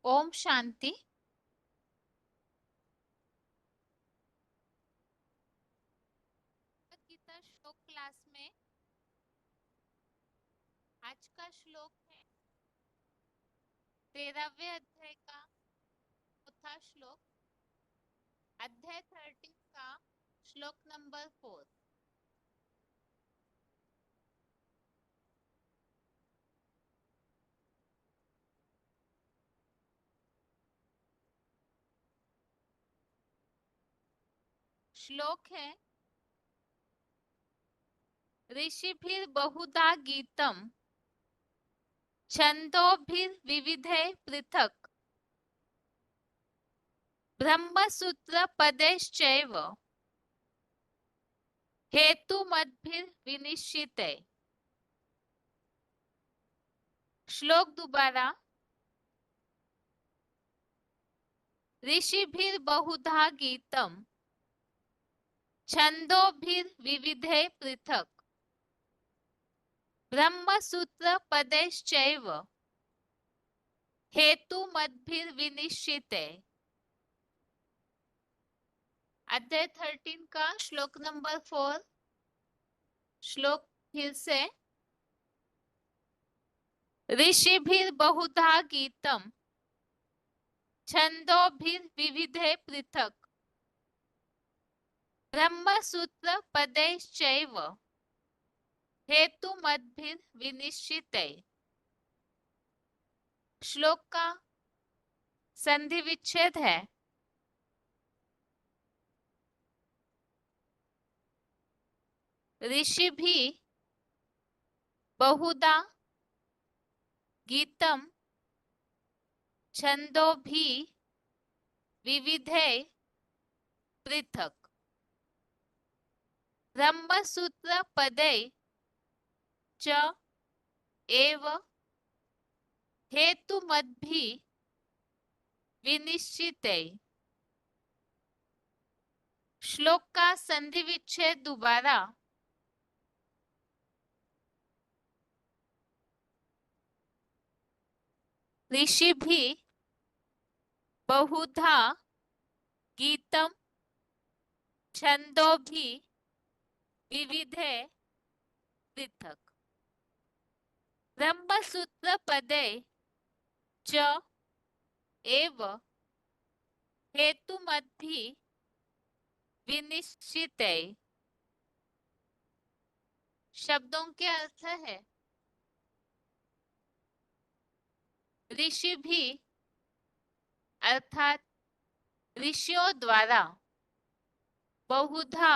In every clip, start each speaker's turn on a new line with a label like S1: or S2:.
S1: ओम शांति। गीता श्लोक क्लास में आज का श्लोक है 13वें अध्याय का चौथा श्लोक, अध्याय 13 का श्लोक नंबर 4। श्लोक है ऋषिभिर बहुधा गीतम छंदोभिर विविधे पृथक ब्रह्मसूत्र पदैश्चैव हेतुमद्भिर विनिश्चिते। श्लोक दोबारा। ऋषिभिर बहुधा गीतम छंदोभिर विविधे पृथक ब्रह्मसूत्र पदैश्चैव हेतुमद्भिर विनिश्चिते। अध्याय 13 का श्लोक नंबर 4। श्लोक फिर से। ऋषिभिर बहुधा गीतम छंदोभिर विविधे पृथक ब्रह्मसूत्र पदैश्चैव हेतुमद्भिर विनिश्चिते। श्लोक का संधि विच्छेद है। ऋषि भी बहुधा गीतम छंदो भी विविधे पृथक ब्रह्मसूत्र पदै च एव हेतुमद्भि विनिश्चिते। श्लोक का संधि विच्छेद दोबारा। ऋषि भी बहुधा गीतम छंदो भी विविधे पृथक ब्रह्मसूत्र पदे च एव हेतुमद्भि विनिश्चिते। शब्दों के अर्थ है ऋषि भी अर्थात ऋषियों द्वारा, बहुधा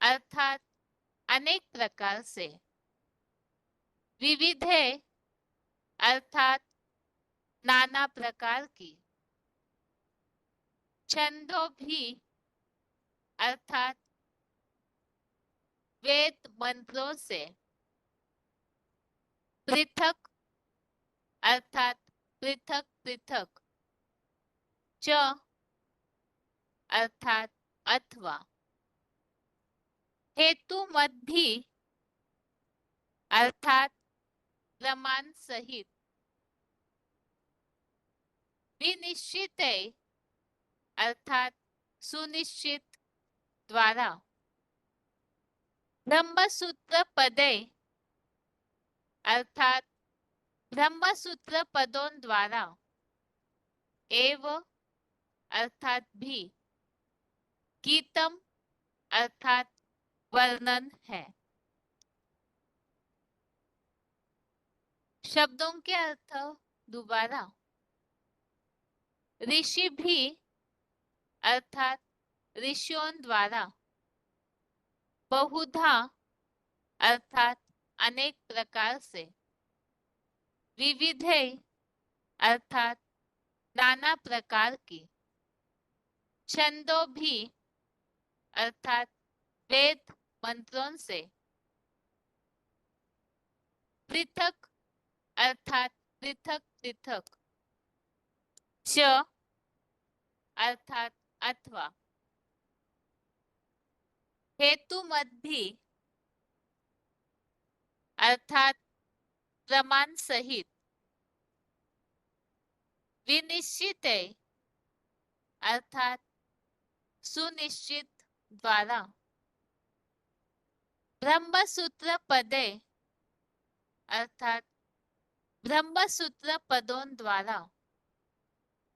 S1: अर्थात अनेक प्रकार से, विविधे अर्थात नाना प्रकार की, छंदों भी अर्थात वेद मंत्रों से, पृथक अर्थात पृथक पृथक, च अर्थात अथवा, हेतुमद्भि अर्थात प्रमाण सहित, विनिश्चिते अर्थात सुनिश्चित द्वारा, ब्रह्मसूत्र पदे अर्थात ब्रह्मसूत्र पदों द्वारा, एव अर्थात भी, गीतम अर्थात वर्णन है। शब्दों के अर्थ दोबारा। ऋषि भी अर्थात ऋषियों द्वारा, बहुधा अर्थात अनेक प्रकार से, विविधे अर्थात नाना प्रकार की, छंदों भी अर्थात वेद मंत्रों से, पृथक अर्थात पृथक पृथक, च अर्थात अथवा, हेतुमद्भि अर्थात प्रमाण सहित, विनिश्चिते अर्थात सुनिश्चित द्वारा, ब्रह्मसूत्र पदे अर्थात ब्रह्मसूत्र पदों द्वारा,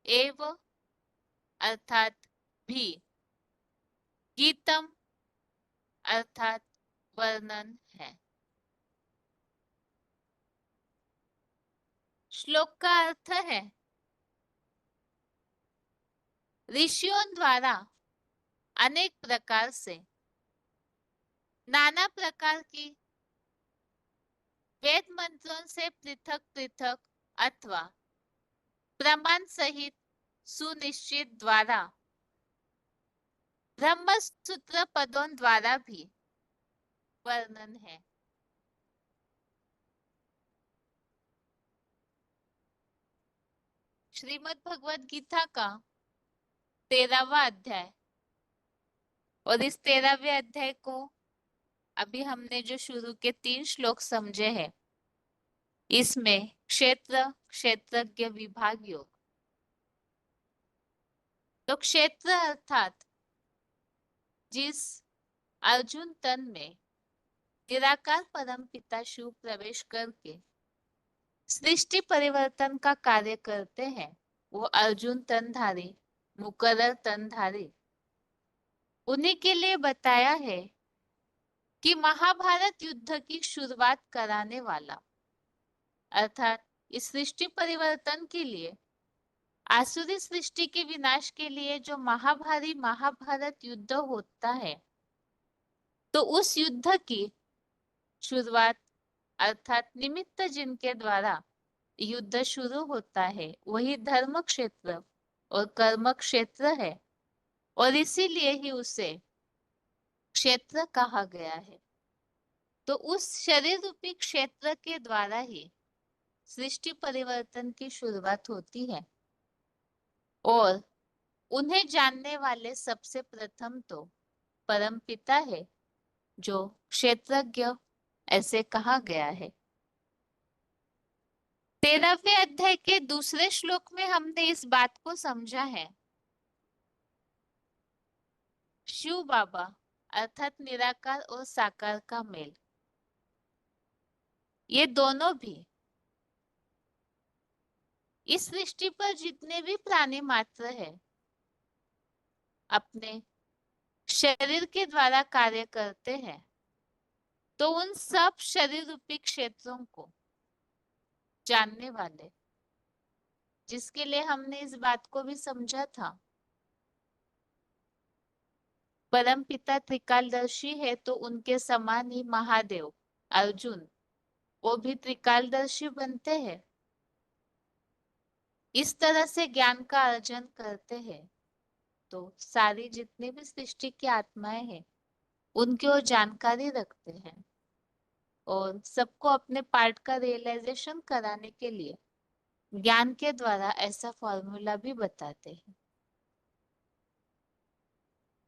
S1: एव अर्थात भी, गीतम अर्थात वर्णन है। श्लोक का अर्थ है ऋषियों द्वारा अनेक प्रकार से नाना प्रकार की वेद मंत्रों से पृथक पृथक अथवा प्रमाण सहित सुनिश्चित द्वारा, ब्रह्मसूत्र पदों द्वारा भी वर्णन है। श्रीमद् भगवद गीता का 13वां अध्याय, और इस 13वें अध्याय को अभी हमने जो शुरू के 3 श्लोक समझे हैं, इसमें क्षेत्र क्षेत्रज्ञ विभाग योग, तो क्षेत्र अर्थात जिस अर्जुन तन में निराकार परम पिता शिव प्रवेश करके सृष्टि परिवर्तन का कार्य करते हैं, वो अर्जुन तनधारी मुकर्रर तनधारी, उन्हीं के लिए बताया है कि महाभारत युद्ध की शुरुआत कराने वाला अर्थात इस सृष्टि परिवर्तन के लिए, आसुरी सृष्टि के विनाश के लिए जो महाभारी महाभारत युद्ध होता है, तो उस युद्ध की शुरुआत अर्थात निमित्त जिनके द्वारा युद्ध शुरू होता है, वही धर्म क्षेत्र और कर्म क्षेत्र है, और इसीलिए ही उसे क्षेत्र कहा गया है। तो उस शरीर रूपी क्षेत्र के द्वारा ही सृष्टि परिवर्तन की शुरुआत होती है, और उन्हें जानने वाले सबसे प्रथम तो परम पिता है, जो क्षेत्रज्ञ ऐसे कहा गया है। 13वें अध्याय के दूसरे श्लोक में हमने इस बात को समझा है। शिव बाबा अर्थात निराकार और साकार का मेल, ये दोनों भी इस सृष्टि पर जितने भी प्राणी मात्र है, अपने शरीर के द्वारा कार्य करते हैं, तो उन सब शरीर रूपी क्षेत्रों को जानने वाले, जिसके लिए हमने इस बात को भी समझा था, परम पिता त्रिकालदर्शी है, तो उनके समान ही महादेव अर्जुन वो भी त्रिकालदर्शी बनते हैं। इस तरह से ज्ञान का अर्जन करते हैं, तो सारी जितनी भी सृष्टि की आत्माएं हैं, उनकी ओर जानकारी रखते हैं, और सबको अपने पार्ट का रियलाइजेशन कराने के लिए ज्ञान के द्वारा ऐसा फॉर्मूला भी बताते हैं।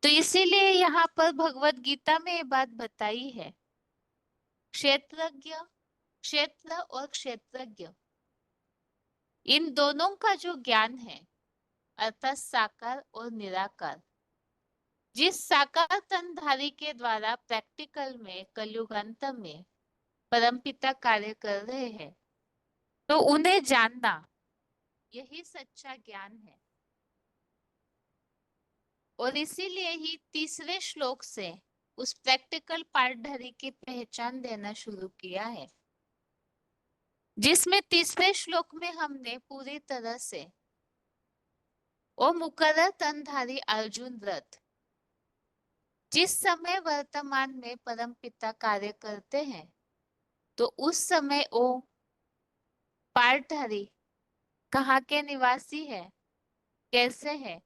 S1: तो इसीलिए यहाँ पर भगवत गीता में ये बात बताई है, क्षेत्रज्ञ क्षेत्र और क्षेत्रज्ञ इन दोनों का जो ज्ञान है, अर्थात साकार और निराकार, जिस साकार तनधारी के द्वारा प्रैक्टिकल में कलयुगांत में परमपिता कार्य कर रहे हैं, तो उन्हें जानना यही सच्चा ज्ञान है। और इसीलिए ही तीसरे श्लोक से उस प्रैक्टिकल पार्टधारी की पहचान देना शुरू किया है, जिसमें तीसरे श्लोक में हमने पूरी तरह से ओ मुकर्रर तनधारी अर्जुन रथ, जिस समय वर्तमान में परम पिता कार्य करते हैं, तो उस समय वो पार्टधारी कहाँ के निवासी है, कैसे है,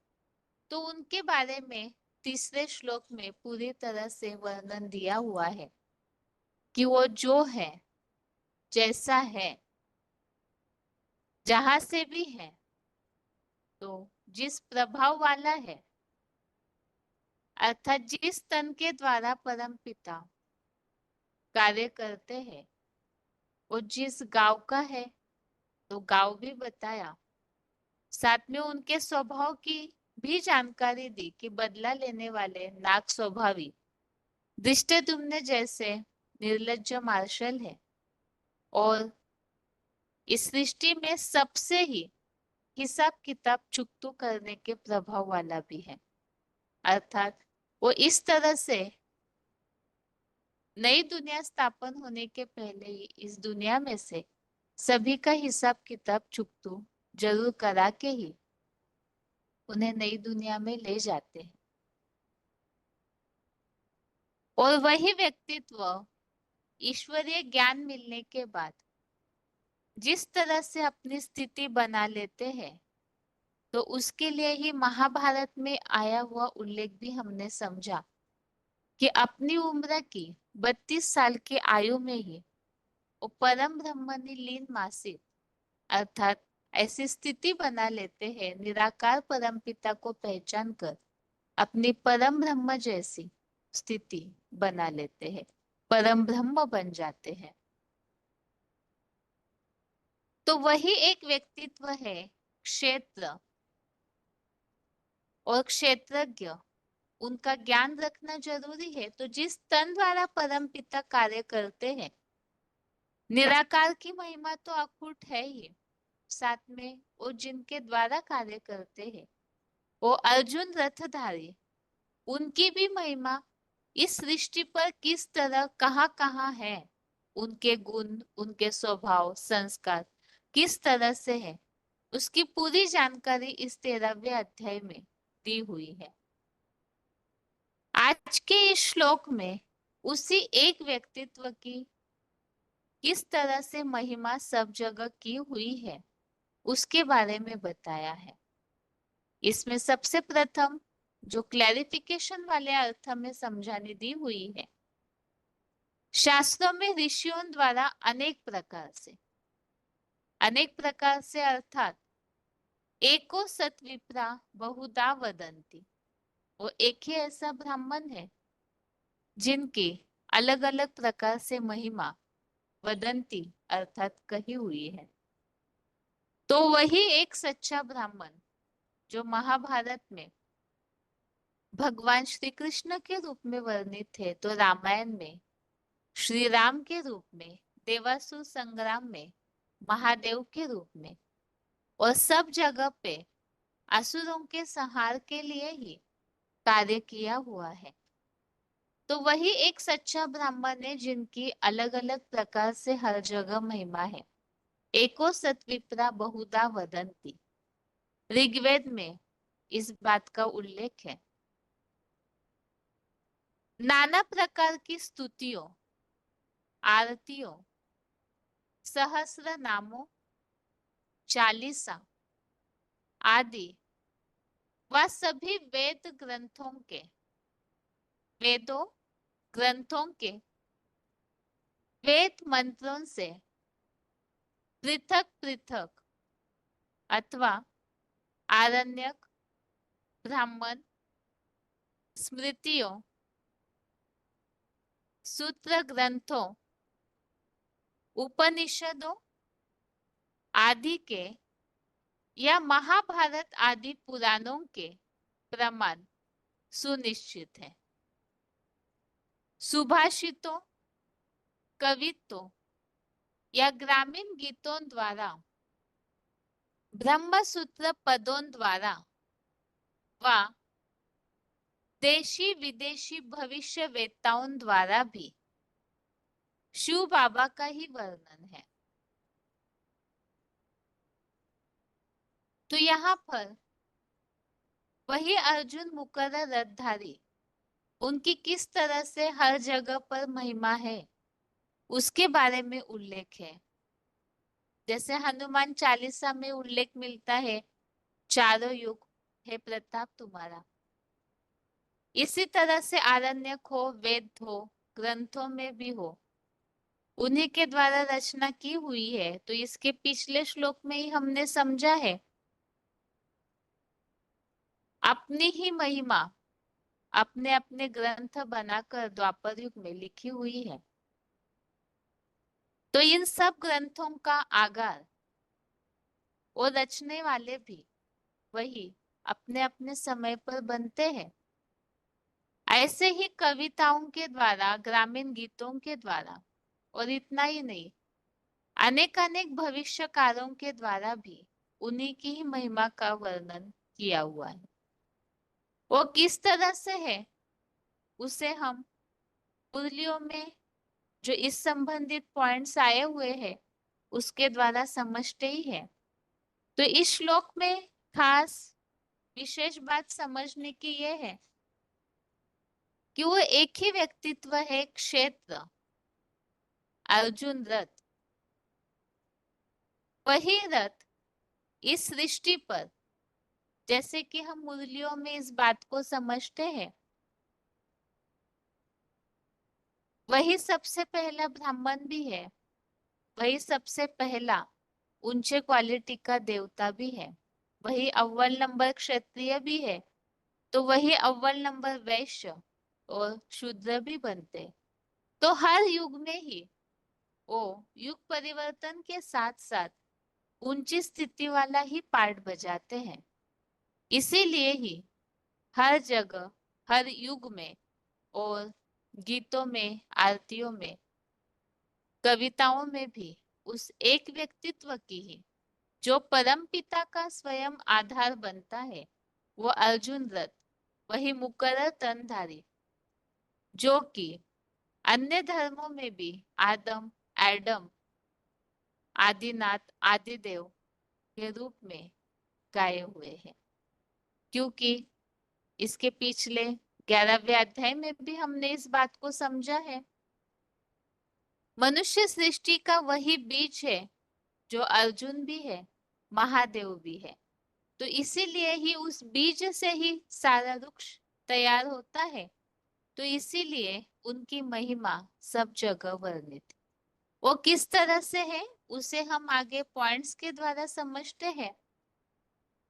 S1: तो उनके बारे में तीसरे श्लोक में पूरी तरह से वर्णन दिया हुआ है कि वो जो है, जैसा है, जहां से भी है, तो जिस प्रभाव वाला है, अर्थात जिस तन के द्वारा परम पिता कार्य करते हैं, वो जिस गांव का है, तो गांव भी बताया, साथ में उनके स्वभाव की भी जानकारी दी कि बदला लेने वाले नाग स्वभावी धृष्टद्युम्न जैसे निर्लज्ज मार्शल है और इस सृष्टि में सबसे ही हिसाब किताब चुकतू करने के प्रभाव वाला भी है। अर्थात वो इस तरह से नई दुनिया स्थापन होने के पहले ही इस दुनिया में से सभी का हिसाब किताब चुकतू जरूर करा के ही उन्हें नई दुनिया में ले जाते हैं। और वही व्यक्तित्व ईश्वरीय ज्ञान मिलने के बाद जिस तरह से अपनी स्थिति बना लेते हैं, तो उसके लिए ही महाभारत में आया हुआ उल्लेख भी हमने समझा कि अपनी उम्र की 32 साल की आयु में ही वो परम ब्रह्मनि लीन मासिक, अर्थात ऐसी स्थिति बना लेते हैं निराकार परम पिता को पहचान कर अपनी परम ब्रह्म जैसी स्थिति बना लेते हैं, परम ब्रह्म बन जाते हैं। तो वही एक व्यक्तित्व है क्षेत्र और क्षेत्रज्ञ। उनका ज्ञान रखना जरूरी है। तो जिस तन द्वारा परम पिता कार्य करते हैं, निराकार की महिमा तो अखूट है ही, साथ में वो जिनके द्वारा कार्य करते हैं वो अर्जुन रथधारी, उनकी भी महिमा इस सृष्टि पर किस तरह कहाँ कहाँ है, उनके गुण, उनके स्वभाव, संस्कार किस तरह से है, उसकी पूरी जानकारी इस 13वें अध्याय में दी हुई है। आज के इस श्लोक में उसी एक व्यक्तित्व की किस तरह से महिमा सब जगह की हुई है उसके बारे में बताया है। इसमें सबसे प्रथम जो क्लैरिफिकेशन वाले अर्थ में समझाने दी हुई है, शास्त्रों में ऋषियों द्वारा अनेक प्रकार से अर्थात एको सत्विप्रा बहुधा वदंती, वो एक ही ऐसा ब्राह्मण है जिनकी अलग अलग प्रकार से महिमा वदंती अर्थात कही हुई है। तो वही एक सच्चा ब्राह्मण जो महाभारत में भगवान श्री कृष्ण के रूप में वर्णित है, तो रामायण में श्री राम के रूप में, देवासुर संग्राम में महादेव के रूप में, और सब जगह पे असुरों के संहार के लिए ही कार्य किया हुआ है। तो वही एक सच्चा ब्राह्मण है जिनकी अलग अलग प्रकार से हर जगह महिमा है। एको सत्विप्रा बहुधा वदंती, ऋग्वेद में इस बात का उल्लेख है। नाना प्रकार की स्तुतियों, आरतियों, सहस्र नामों, चालीसा आदि वह सभी वेदों ग्रंथों के वेद मंत्रों से पृथक पृथक अथवा आरण्यक, ब्राह्मण, स्मृतियों, सूत्र ग्रंथों, उपनिषदों आदि के या महाभारत आदि पुराणों के प्रमाण सुनिश्चित है। सुभाषितों, कवित्वों या ग्रामीण गीतों द्वारा, ब्रह्म सूत्र पदों द्वारा व देशी विदेशी भविष्यवेत्ताओं द्वारा भी शिव बाबा का ही वर्णन है। तो यहाँ पर वही अर्जुन मुकर्रर रथधारी, उनकी किस तरह से हर जगह पर महिमा है उसके बारे में उल्लेख है। जैसे हनुमान चालीसा में उल्लेख मिलता है, चारों युग है प्रताप तुम्हारा। इसी तरह से आरण्यक हो, वेद हो, ग्रंथों में भी हो, उन्हीं के द्वारा रचना की हुई है। तो इसके पिछले श्लोक में ही हमने समझा है, अपनी ही महिमा अपने अपने ग्रंथ बनाकर द्वापर युग में लिखी हुई है। तो इन सब ग्रंथों का आगार और रचने वाले भी वही अपने अपने समय पर बनते हैं। ऐसे ही कविताओं के द्वारा, ग्रामीण गीतों के द्वारा, और इतना ही नहीं, अनेक अनेक भविष्यकारों के द्वारा भी उन्हीं की ही महिमा का वर्णन किया हुआ है। वो किस तरह से है उसे हम मुरलियों में जो इस संबंधित पॉइंट्स आए हुए हैं उसके द्वारा समझते ही है। तो इस श्लोक में खास विशेष बात समझने की ये है कि वो एक ही व्यक्तित्व है, क्षेत्र अर्जुन रथ। वही रथ इस सृष्टि पर, जैसे कि हम मुरलियों में इस बात को समझते हैं, वही सबसे पहला ब्राह्मण भी है, वही सबसे पहला ऊंचे क्वालिटी का देवता भी है, वही अव्वल नंबर क्षत्रिय भी है, तो वही अव्वल नंबर वैश्य और शूद्र भी बनते। तो हर युग में ही वो युग परिवर्तन के साथ साथ ऊंची स्थिति वाला ही पार्ट बजाते हैं। इसीलिए ही हर जगह, हर युग में और गीतों में, आरतियों में, कविताओं में भी उस एक व्यक्तित्व की ही, जो परम पिता का स्वयं आधार बनता है, वो अर्जुन रथ, वही मुकर्रर तनधारी, जो कि अन्य धर्मों में भी आदम, एडम, आदिनाथ, आदिदेव के रूप में गाए हुए हैं। क्योंकि इसके पिछले 11वें अध्याय में भी हमने इस बात को समझा है, मनुष्य सृष्टि का वही बीज है जो अर्जुन भी है, महादेव भी है। तो इसीलिए ही उस बीज से ही सारा वृक्ष तैयार होता है। तो इसीलिए उनकी महिमा सब जगह वर्णित। वो किस तरह से है उसे हम आगे पॉइंट्स के द्वारा समझते हैं,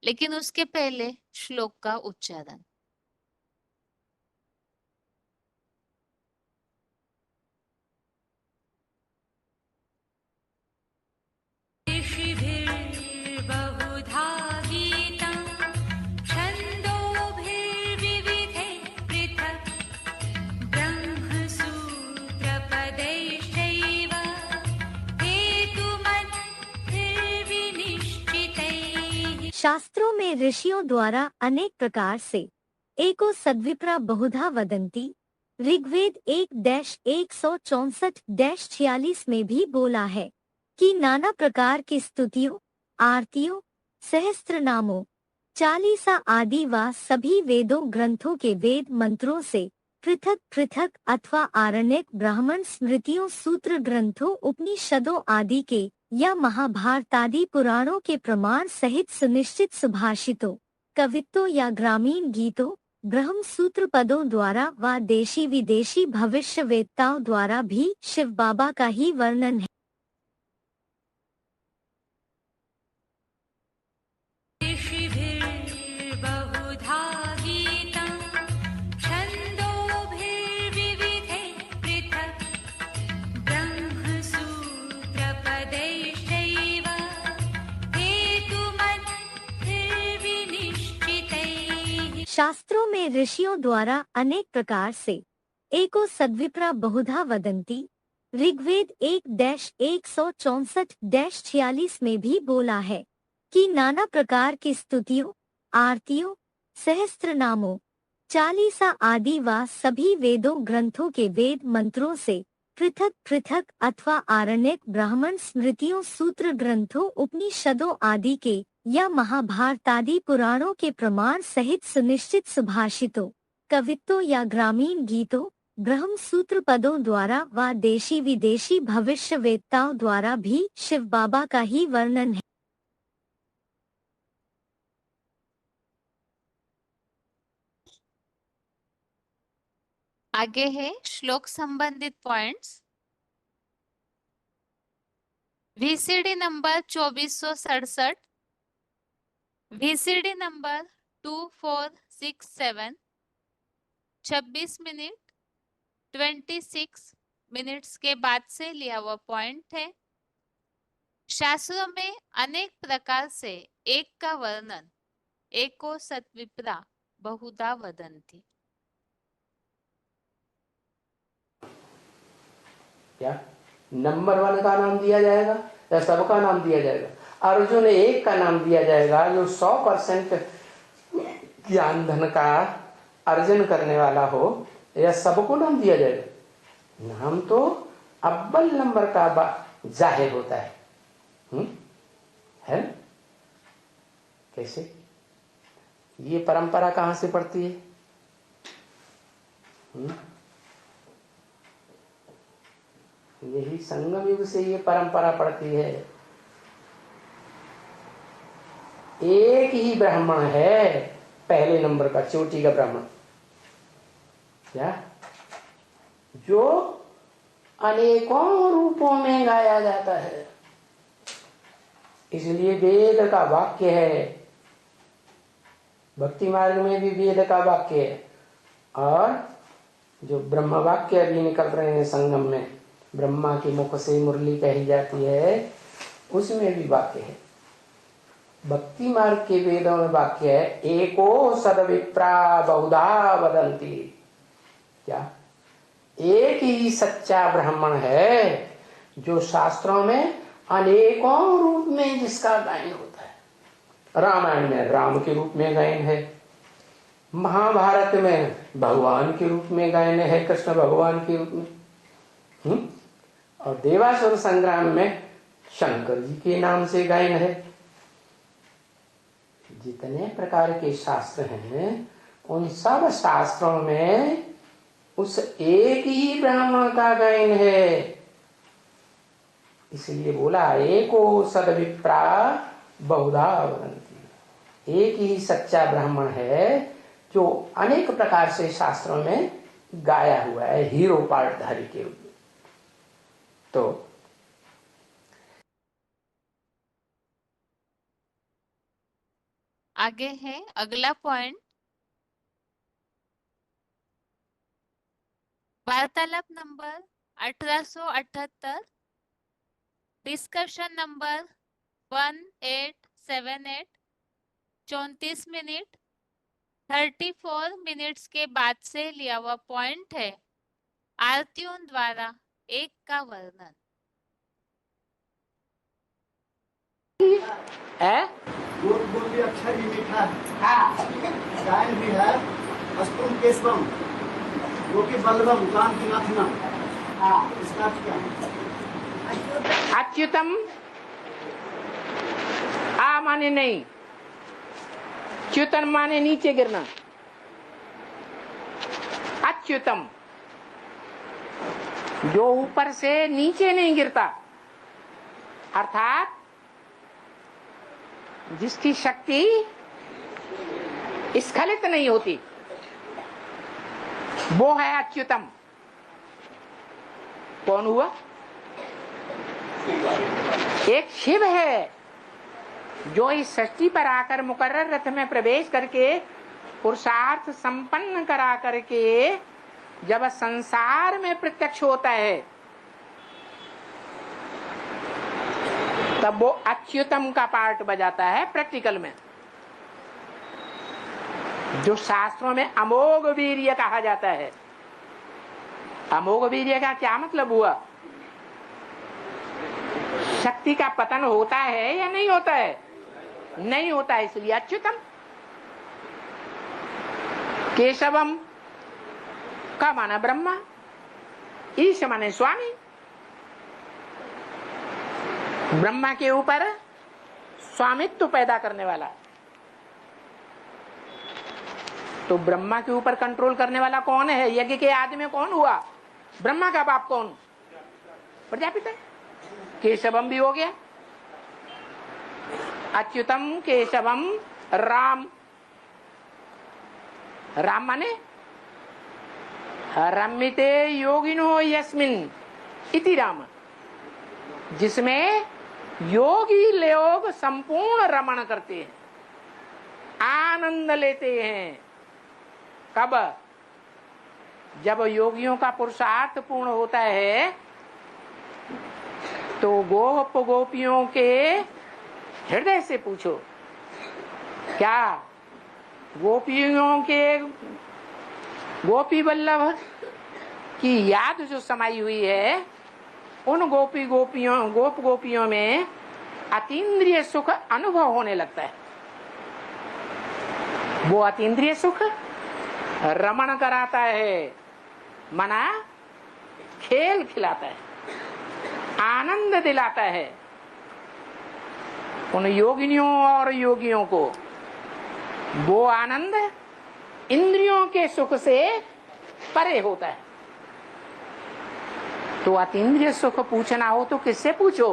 S1: लेकिन उसके पहले श्लोक का उच्चारण।
S2: ऋषिभिर्बहुधा गीतं छन्दोभिर्विविधे पृथक् ब्रह्मसूत्रपदैश्चैव हेतुमद्भिर्विनिश्चितैः।
S3: शास्त्रों में ऋषियों द्वारा अनेक प्रकार से एको सद्विप्रा बहुधा वदंती ऋग्वेद 1-164-46 में भी बोला है कि नाना प्रकार की स्तुतियों, आरतियों, सहस्त्र नामों, चालीसा आदि व सभी वेदों ग्रंथों के वेद मंत्रों से पृथक पृथक अथवा आरण्यक ब्राह्मण स्मृतियों, सूत्र ग्रंथों, उपनिषदों आदि के या महाभारतादि पुराणों के प्रमाण सहित सुनिश्चित सुभाषितों, कवित्तों या ग्रामीण गीतों, ब्रह्म सूत्र पदों द्वारा व देशी विदेशी भविष्यवेत्ताओं द्वारा भी शिव बाबा का ही वर्णन है।
S2: ऋषिभिर्बहुधा गीतं छन्दोभिर्विविधे पृथक् ब्रह्मसूत्रपदैश्चैव हेतुमद्भिर्विनिश्चितैः।
S3: शास्त्रों में ऋषियों द्वारा अनेक प्रकार से एको सद्विप्रा बहुधा वदंती ऋग्वेद 1-164-46 में भी बोला है कि नाना प्रकार की स्तुतियों, आरतियों, सहस्त्र नामों, चालीसा आदि व सभी वेदों ग्रंथों के वेद मंत्रों से पृथक पृथक अथवा आरण्यक ब्राह्मण स्मृतियों, सूत्र ग्रंथों, उपनिषदों आदि के या महाभारतादि पुराणों के प्रमाण सहित सुनिश्चित सुभाषितों, कवित्तों या ग्रामीण गीतों, ब्रह्म सूत्र पदों द्वारा व देशी विदेशी भविष्यवेत्ताओं द्वारा भी शिव बाबा का ही वर्णन है।
S1: आगे है श्लोक संबंधित points. VCD number 2467, VCD number 2467, 26 minute 26 minutes के बाद से लिया हुआ पॉइंट है। शास्त्रों में अनेक प्रकार से एक का वर्णन एको सत्विप्रा बहुधा वदन्ति।
S4: क्या नंबर 1 का नाम दिया जाएगा या सबका नाम दिया जाएगा? अर्जुन 1 का नाम दिया जाएगा जो 100% ज्ञान धन का अर्जन करने वाला हो, या सबको नाम दिया जाएगा? नाम तो अव्वल नंबर का जाहिर होता है। है कैसे? ये परंपरा कहां से पड़ती है? यही संगम युग से ये परंपरा पड़ती है। एक ही ब्राह्मण है पहले नंबर का, चोटी का ब्राह्मण, क्या जो अनेकों रूपों में गाया जाता है। इसलिए वेद का वाक्य है, भक्ति मार्ग में भी वेद का वाक्य है, और जो ब्रह्म वाक्य अभी निकल रहे हैं संगम में, ब्रह्मा के मुख से मुरली कही जाती है, उसमें भी वाक्य है। भक्ति मार्ग के वेदों में वाक्य है, एको सद्विप्रा बहुधा वदन्ति। क्या एक ही सच्चा ब्राह्मण है जो शास्त्रों में अनेकों रूप में जिसका गायन होता है। रामायण में राम के रूप में गायन है, महाभारत में भगवान के रूप में गायन है, कृष्ण भगवान के रूप में, और देवासुर संग्राम में शंकर जी के नाम से गायन है। जितने प्रकार के शास्त्र हैं उन सब शास्त्रों में उस एक ही ब्राह्मण का गायन है। इसलिए बोला एको सद्विप्रा बहुधा वदन्ति। एक ही सच्चा ब्राह्मण है जो अनेक प्रकार से शास्त्रों में गाया हुआ है, हीरो पार्टधारी के रूप में। तो
S1: आगे है अगला पॉइंट, वार्तालाप number 1878, discussion number 1878, 34 minute 34 minutes के बाद से लिया हुआ पॉइंट है। आरतियों द्वारा एक का वर्णन
S4: है,
S5: बोल भी अच्छा ही मीठा है, गायन भी है। अस्तुम केशवम जो कि बलवम काम की नाथना, इसका क्या
S4: अच्युतम आ माने नहीं, च्युतन माने नीचे गिरना। अच्युतम जो ऊपर से नीचे नहीं गिरता, अर्थात जिसकी शक्ति स्खलित नहीं होती, वो है अच्युतम। कौन हुआ? एक शिव है जो इस सृष्टि पर आकर मुकर्रर रथ में प्रवेश करके पुरुषार्थ संपन्न करा करके जब संसार में प्रत्यक्ष होता है तब वो अच्युतम का पार्ट बजाता है प्रैक्टिकल में, जो शास्त्रों में अमोघ वीर्य कहा जाता है। अमोघ वीर्य का क्या मतलब हुआ? शक्ति का पतन होता है या नहीं होता है? नहीं होता है, इसलिए अच्युतम। केशवम का माना ब्रह्मा, ईश माने स्वामी। ब्रह्मा के ऊपर स्वामित्व पैदा करने वाला, तो ब्रह्मा के ऊपर कंट्रोल करने वाला कौन है? यज्ञ के आदि में कौन हुआ? ब्रह्मा का बाप कौन? प्रजापिता। केशवम भी हो गया। अच्युतम केशवम राम। राम माने रमिते योगिनो यस्मिन इति राम, जिसमें योगी लोग संपूर्ण रमण करते हैं, आनंद लेते हैं। कब? जब योगियों का पुरुषार्थ पूर्ण होता है तो गोप गोपियों के हृदय से पूछो, क्या गोपियों के गोपी वल्लभ की याद जो समाई हुई है, उन गोप गोपियों में अतीन्द्रिय सुख अनुभव होने लगता है। वो अतीन्द्रिय सुख रमण कराता है, मना खेल खिलाता है, आनंद दिलाता है। उन योगिनियों और योगियों को वो आनंद इंद्रियों के सुख से परे होता है। तो अतीन्द्रिय सुख पूछना हो तो किससे पूछो?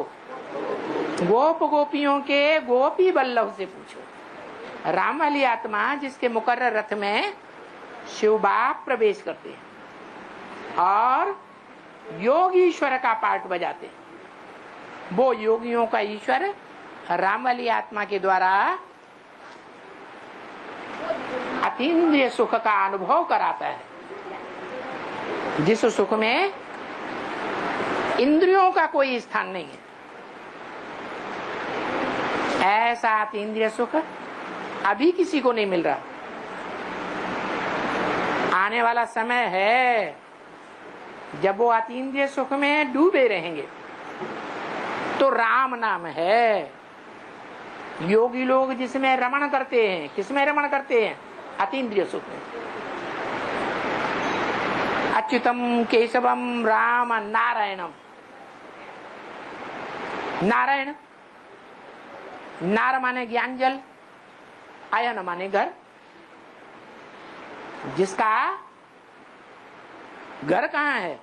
S4: गोप गोपियों के गोपी वल्लभ से पूछो। राम वाली आत्मा जिसके मुकर्रर रथ में शिव बाप प्रवेश करते हैं और योगीश्वर का पाठ बजाते हैं, वो योगियों का ईश्वर राम वाली आत्मा के द्वारा अतीन्द्रिय सुख का अनुभव कराता है, जिस सुख में इंद्रियों का कोई स्थान नहीं है। ऐसा अतीन्द्रिय सुख अभी किसी को नहीं मिल रहा। आने वाला समय है जब वो अतीन्द्रिय सुख में डूबे रहेंगे। तो राम नाम है। योगी लोग जिसमें रमण करते हैं, किसमें रमण करते हैं? अतीन्द्रिय सुख में। अच्युतम केशवम राम नारायणम। नारायण, नार माने ज्ञान जल, आयन माने घर। जिसका घर कहाँ है?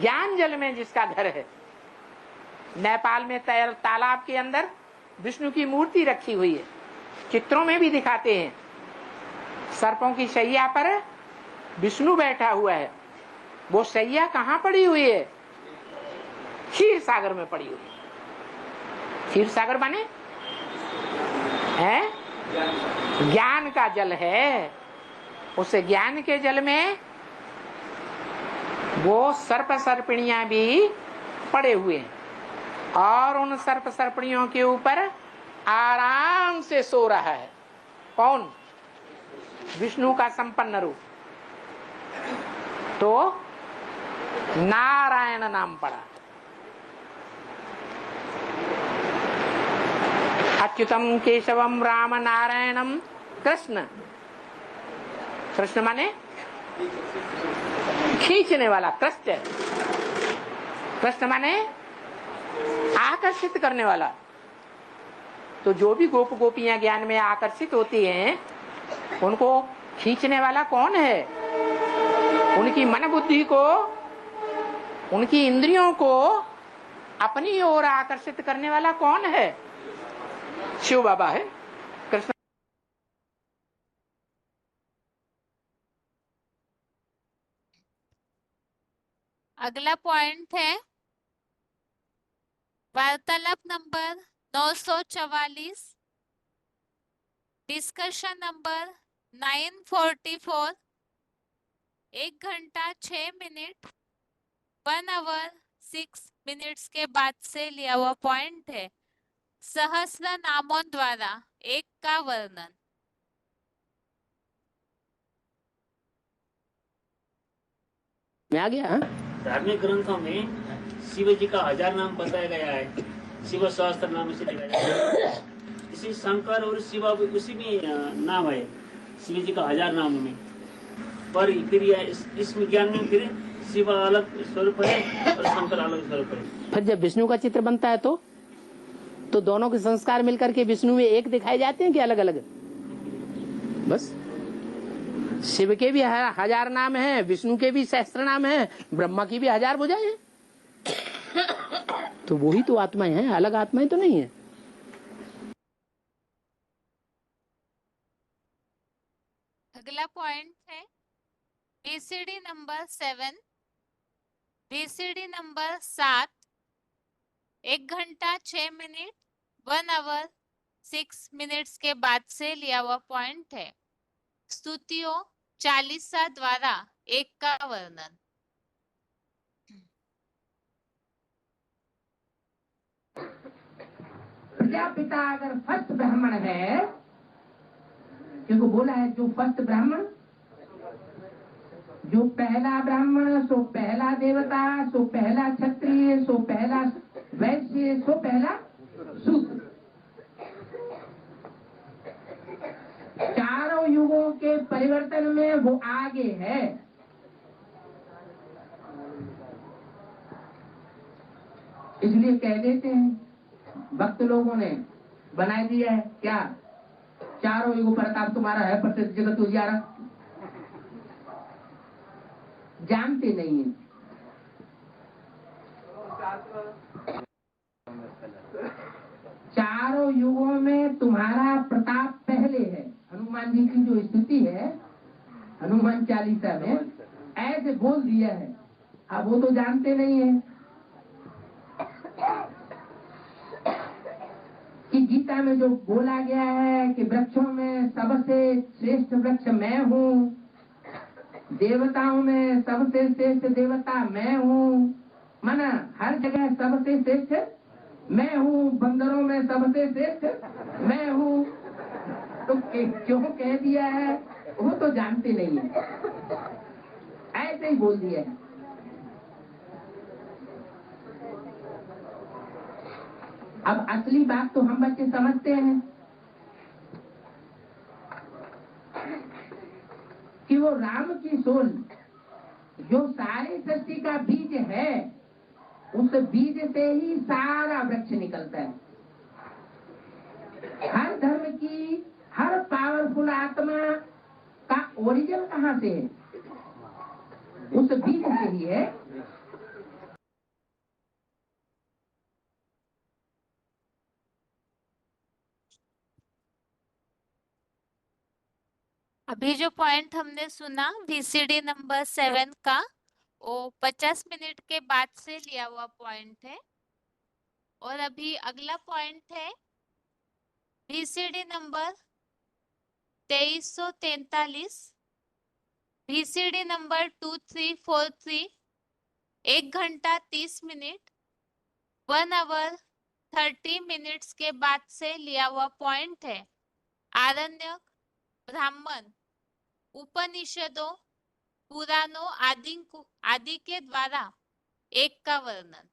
S4: ज्ञान जल में जिसका घर है। नेपाल में तालाब के अंदर विष्णु की मूर्ति रखी हुई है, चित्रों में भी दिखाते हैं। सर्पों की शैया पर विष्णु बैठा हुआ है। वो शैया कहाँ पड़ी हुई है? क्षीर सागर में पड़ी हुई है। क्षीर सागर माने है ज्ञान का जल है। उस ज्ञान के जल में वो सर्प सर्पिणियां भी पड़े हुए हैं और उन सर्प सर्पिणियों के ऊपर आराम से सो रहा है। कौन? विष्णु का संपन्न रूप। तो नारायण नाम पड़ा। अच्युतम केशवम राम नारायणम कृष्ण। कृष्ण माने खींचने वाला, कृष्ण। कृष्ण माने आकर्षित करने वाला। तो जो भी गोप गोपियां ज्ञान में आकर्षित होती हैं, उनको खींचने वाला कौन है? उनकी मन बुद्धि को, उनकी इंद्रियों को अपनी ओर आकर्षित करने वाला कौन है? शिव बाबा है। कृष्ण
S1: अगला पॉइंट है वार्तालाप नंबर 944, डिस्कशन नंबर 944। 1 घंटा 6 मिनट 1 आवर 6 मिनट्स के बाद से लिया हुआ पॉइंट है। सहस्र नामों द्वारा एक का वर्णन।
S4: में आ गया।
S6: धार्मिक ग्रंथों में शिव जी का 1000 नाम बताया गया है। शिव सहस्त्र नाम से लिखा जाता है। इसी शंकर और शिव उसी में नाम है शिव जी का 1000 नाम में। पर फिर इस विज्ञान में फिर शिव अलग स्वरूप है और शंकर अलग स्वरूप है।
S4: फिर जब विष्णु का चित्र बनता है तो दोनों के संस्कार मिलकर के विष्णु में एक दिखाए जाते हैं कि अलग अलग? बस शिव के भी 1000 नाम हैं, विष्णु के भी सहस्त्र नाम हैं, ब्रह्मा की भी 1000 भुजाएं हैं। तो वही तो आत्माएं हैं, अलग आत्माएं तो नहीं है।
S1: अगला पॉइंट है बीसीडी नंबर 7, बीसीडी नंबर 7। 1 घंटा 6 मिनट 1 आवर 6 मिनट्स के बाद से लिया हुआ पॉइंट है। स्तुतियों चालीसा द्वारा एक का वर्णन।
S4: प्रजापिता अगर फर्स्ट ब्राह्मण है
S7: क्योंकि बोला है जो फर्स्ट ब्राह्मण, जो पहला ब्राह्मण, सो पहला देवता, सो पहला क्षत्रिय, सो पहला वैश्य, सो पहला शूद्र। चारों युगों के परिवर्तन में वो आगे है। इसलिए कह देते हैं भक्त लोगों ने बना दिया है क्या, चारों युगों प्रताप तुम्हारा है, प्रत्येक जगत उजियारा। जानते नहीं है। चारों युगों में तुम्हारा प्रताप पहले है। हनुमान जी की जो स्थिति है हनुमान चालीसा में ऐसे बोल दिया है, अब वो तो जानते नहीं है कि गीता में जो बोला गया है कि वृक्षों में सबसे श्रेष्ठ वृक्ष मैं हूँ, देवताओं में सबसे श्रेष्ठ देवता मैं हूँ, माना हर जगह सबसे श्रेष्ठ मैं हूँ, बंदरों में सबसे श्रेष्ठ मैं हूँ। तो क्यों कह दिया है वो तो जानते नहीं है, ऐसे ही बोल दिया है। अब असली बात तो हम बच्चे समझते हैं कि वो राम की सोल जो सारे सृष्टि का बीज है, उस बीज से ही सारा वृक्ष निकलता है। हर धर्म की हर पावरफुल आत्मा का ओरिजिन कहाँ से है? उस बीज से ही है।
S1: अभी जो पॉइंट हमने सुना VCD नंबर 7 का, वो 50 मिनट के बाद से लिया हुआ पॉइंट है। और अभी अगला पॉइंट है VCD नंबर 2343, VCD नंबर 2343, 1 घंटा 30 मिनट 1 आवर 30 मिनट्स के बाद से लिया हुआ पॉइंट है। आरण्यक, ब्राह्मण, उपनिषदों, पुराणों आदि के द्वारा एक का वर्णन।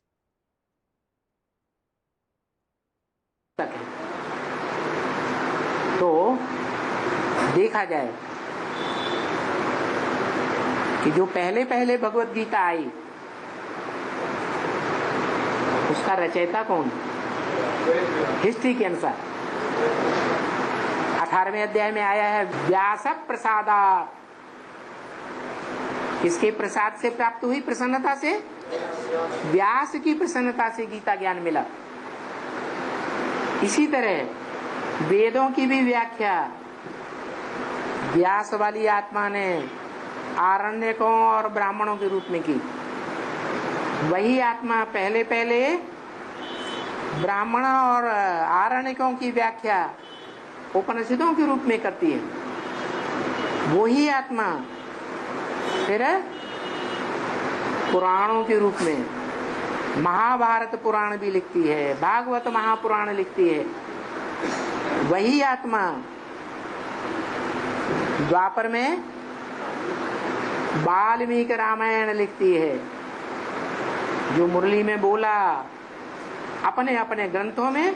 S4: तो देखा जाए कि जो पहले पहले भगवत गीता आई उसका रचयिता कौन? हिस्ट्री के अनुसार 18वें अध्याय में आया है व्यास प्रसादात्। किसके प्रसाद से प्राप्त हुई? प्रसन्नता से। व्यास की प्रसन्नता से गीता ज्ञान मिला। इसी तरह वेदों की भी व्याख्या व्यास वाली आत्मा ने आरण्यकों और ब्राह्मणों के रूप में की। वही आत्मा पहले पहले ब्राह्मण और आरण्यकों की व्याख्या उपनिषदों के रूप में करती है। वही आत्मा फिर पुराणों के रूप में महाभारत पुराण भी लिखती है, भागवत महापुराण लिखती है। वही आत्मा द्वापर में वाल्मीकि रामायण लिखती है, जो मुरली में बोला। अपने अपने ग्रंथों में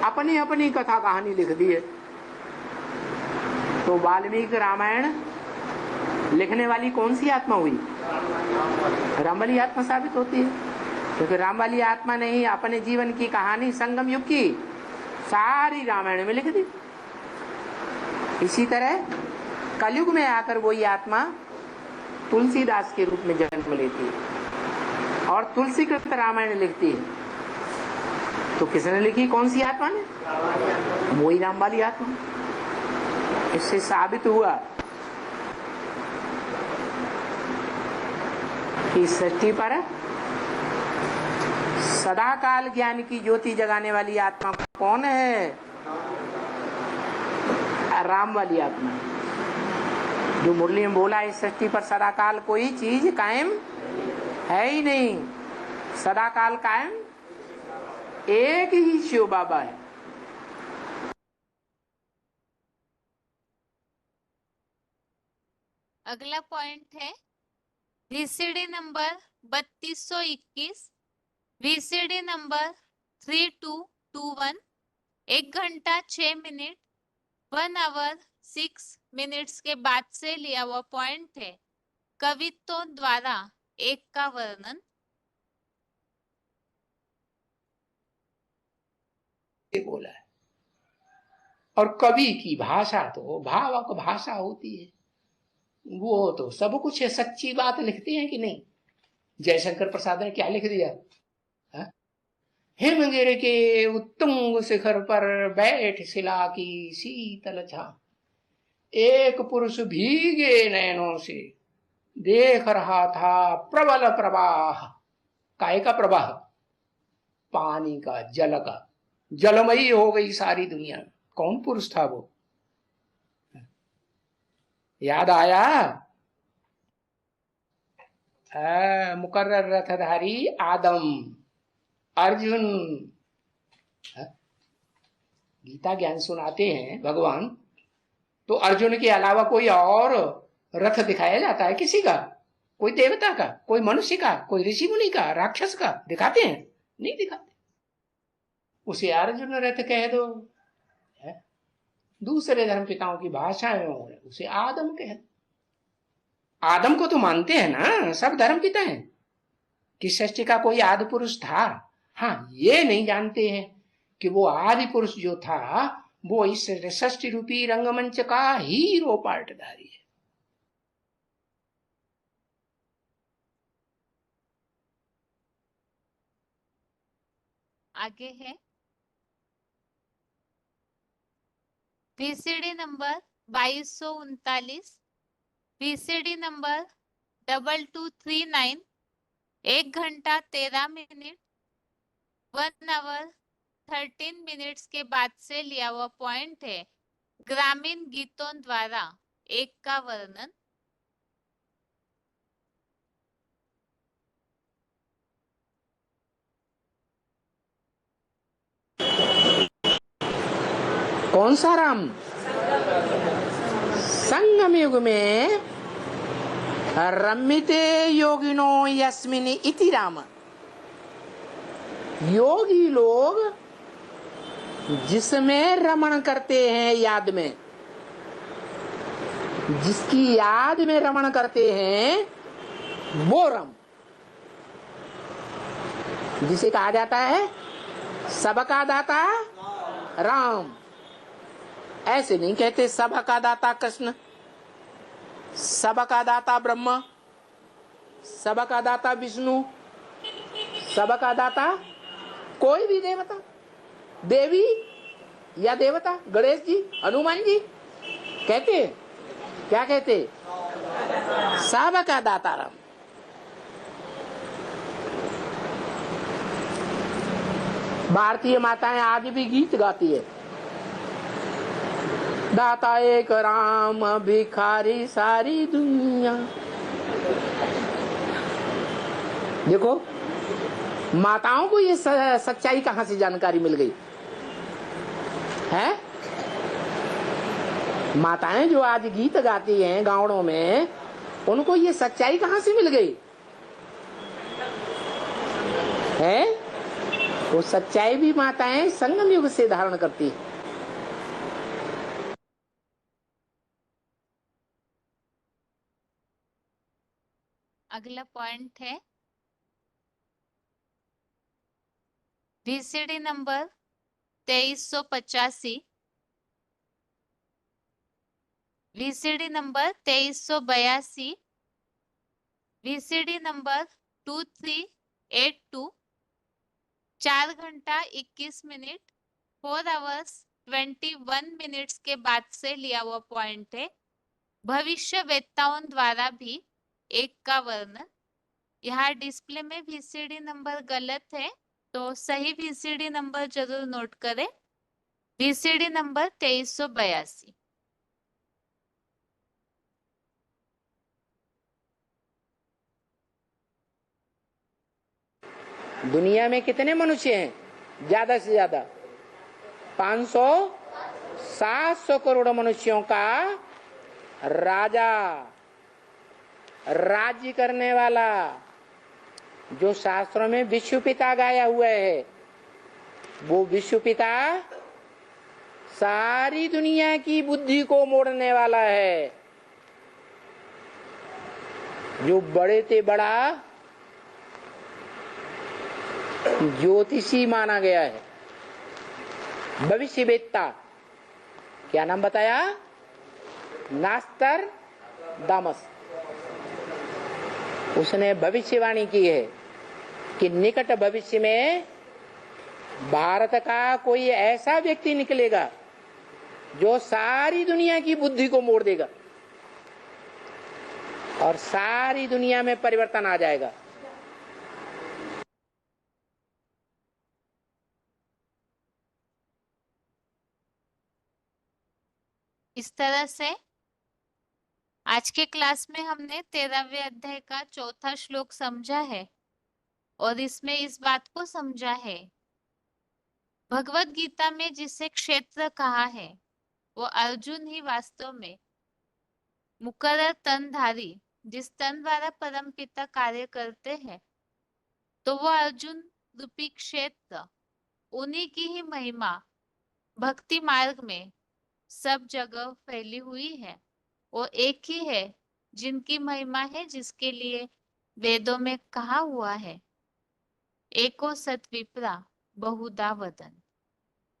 S4: अपनी अपनी कथा कहानी लिख दी है। तो वाल्मीकि रामायण लिखने वाली कौन सी आत्मा हुई? राम वाली आत्मा साबित होती है, क्योंकि राम वाली आत्मा ने ही अपने जीवन की कहानी संगम युग की सारी रामायण में लिख दी। इसी तरह कलयुग में आकर वही आत्मा तुलसीदास के रूप में जन्म लेती है और तुलसीकृत रामायण लिखती है। तो किसने लिखी? कौन सी आत्मा ने? वही राम वाली आत्मा। इससे साबित हुआ कि सृष्टि पर सदा काल ज्ञान की ज्योति जगाने वाली आत्मा कौन है? राम वाली आत्मा। जो मुरली में बोला, इस सृष्टि पर सदा काल कोई चीज कायम है ही नहीं। सदा काल कायम एक ही शिव बाबा है।
S1: अगला पॉइंट है वीसीडी नंबर 3221, वीसीडी नंबर 3221, 1 घंटा 6 मिनट 1 आवर 6 मिनट्स के बाद से लिया हुआ पॉइंट है। कवित्वों द्वारा एक का वर्णन।
S4: बोला है। और कवि की भाषा तो भावक भाषा होती है, वो तो सब कुछ है, सच्ची बात लिखते हैं कि नहीं। जयशंकर प्रसाद ने क्या लिख दिया? हिमगिर के उत्तुंग शिखर पर बैठ शिला की शीतल छा, एक पुरुष भीगे नयनों से देख रहा था प्रबल प्रवाह। काय का प्रवाह? पानी का, जल का। जलमयी हो गई सारी दुनिया। कौन पुरुष था वो? याद आया? मुकर्रर रथधारी आदम, अर्जुन। गीता ज्ञान सुनाते हैं भगवान, तो अर्जुन के अलावा कोई और रथ दिखाया जाता है किसी का? कोई देवता का, कोई मनुष्य का, कोई ऋषि मुनि का, राक्षस का दिखाते हैं? नहीं दिखाते। उसे अर्जुन रथ कह दो, दूसरे धर्म पिताओं की भाषा में उसे आदम कह दो। आदम को तो मानते हैं ना सब धर्म पिता हैं कि सृष्टि का कोई आदि पुरुष था। हाँ, ये नहीं जानते हैं कि वो आदि पुरुष जो था वो इस सृष्टि रूपी रंगमंच का हीरो पार्टधारी है।
S1: आगे है वीसीडी नंबर 2239, वीसीडी नंबर 2239, 1 घंटा 13 मिनट 1 आवर 13 मिनट्स के बाद से लिया हुआ पॉइंट है। ग्रामीण गीतों द्वारा एक का वर्णन।
S4: कौन सा राम? संगम युग में रमिते योगिनो यस्मिन इति राम। योगी लोग जिसमें रमण करते हैं, याद में, जिसकी याद में रमण करते हैं वो रम, जिसे कहा जाता है सबका दाता राम। ऐसे नहीं कहते सबका दाता कृष्ण, सबका दाता ब्रह्मा, सबका दाता विष्णु, सबका दाता कोई भी देवता, देवी या देवता, गणेश जी, हनुमान जी, कहते क्या कहते? सबका दाता राम। भारतीय माताएं आज भी गीत गाती है, दाता एक राम भिखारी सारी दुनिया। देखो माताओं को ये सच्चाई कहां से जानकारी मिल गई है? माताएं जो आज गीत गाती हैं गाँवों में, उनको ये सच्चाई कहां से मिल गई है? वो सच्चाई भी माताएं संगम युग से धारण करती है।
S1: अगला पॉइंट है VCD number 2385, VCD number 2382, VCD number 2382, 4 घंटा 21 मिनट 4 आवर्स 21 मिनट्स के बाद से लिया हुआ पॉइंट है। भविष्यवेत्ताओं द्वारा भी एक का वर्णन। यहाँ डिस्प्ले में वीसीडी नंबर गलत है, तो सही वीसीडी नंबर जरूर नोट करें। VCD number 2382।
S4: दुनिया में कितने मनुष्य हैं? ज्यादा से ज्यादा 500-700 करोड़ मनुष्यों का राजा राज्य करने वाला, जो शास्त्रों में विश्व पिता गाया हुआ है, वो विश्व पिता सारी दुनिया की बुद्धि को मोड़ने वाला है। जो बड़े से बड़ा ज्योतिषी माना गया है, भविष्यवेत्ता, क्या नाम बताया? नास्तर दामस। उसने भविष्यवाणी की है कि निकट भविष्य में भारत का कोई ऐसा व्यक्ति निकलेगा जो सारी दुनिया की बुद्धि को मोड़ देगा और सारी दुनिया में परिवर्तन आ जाएगा।
S1: इस तरह से आज के क्लास में हमने 13वें अध्याय का चौथा श्लोक समझा है और इसमें इस बात को समझा है, भगवत गीता में जिसे क्षेत्र कहा है वो अर्जुन ही वास्तव में मुकर्रर तनधारी, जिस तन द्वारा परम पिता कार्य करते हैं, तो वो अर्जुन रूपी क्षेत्र, उन्हीं की ही महिमा भक्ति मार्ग में सब जगह फैली हुई है। वो एक ही है जिनकी महिमा है, जिसके लिए वेदों में कहा हुआ है एको सतविप्रा बहुधा वदन।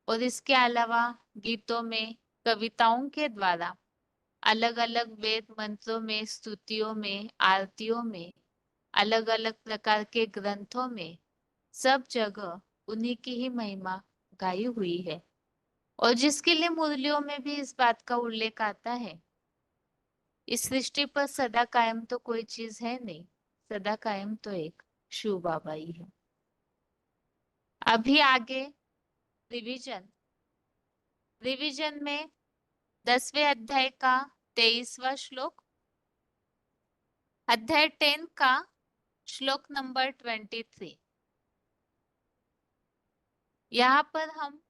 S1: और इसके अलावा गीतों में, कविताओं के द्वारा, अलग अलग वेद मंत्रों में, स्तुतियों में, आरतियों में, अलग अलग प्रकार के ग्रंथों में सब जगह उन्हीं की ही महिमा गाई हुई है। और जिसके लिए मुरलियों में भी इस बात का उल्लेख आता है, इस सृष्टि पर सदा कायम तो कोई चीज है नहीं, सदा कायम तो एक शिव बाबा ही है। अभी आगे रिवीजन में 10वें अध्याय का 23वां श्लोक, अध्याय 10 का श्लोक नंबर 23। यहाँ पर हम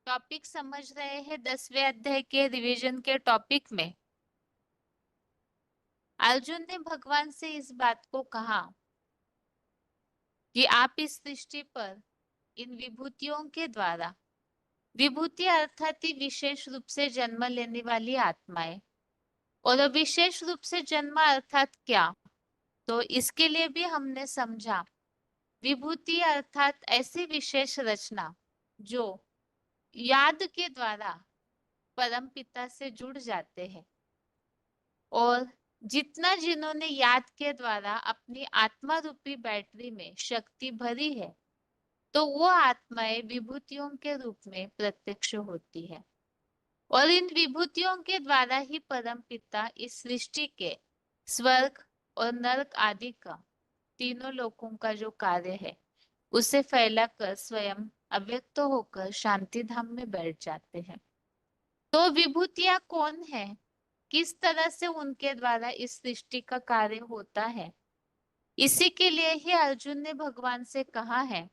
S1: टॉपिक समझ रहे हैं 10वें अध्याय के रिवीजन के टॉपिक में। अर्जुन ने भगवान से इस बात को कहा कि आप इस सृष्टि पर इन विभूतियों के द्वारा, विभूति अर्थात ही विशेष रूप से जन्म लेने वाली आत्माएं, और विशेष रूप से जन्म अर्थात क्या, तो इसके लिए भी हमने समझा विभूति अर्थात ऐसी विशेष रचना जो याद के द्वारा परम पिता से जुड़ जाते हैं। और जितना जिन्होंने याद के द्वारा अपनी आत्मा रूपी बैटरी में शक्ति भरी है, तो वो आत्माएं विभूतियों के रूप में प्रत्यक्ष होती है। और इन विभूतियों के द्वारा ही परम पिता इस सृष्टि के स्वर्ग और नरक आदि का, तीनों लोकों का जो कार्य है, उसे फैलाकर स्वयं अव्यक्त होकर शांति धाम में बैठ जाते हैं। तो विभूतियां कौन है, किस तरह से उनके द्वारा इस सृष्टि का कार्य होता है, इसी के लिए ही अर्जुन ने भगवान से कहा है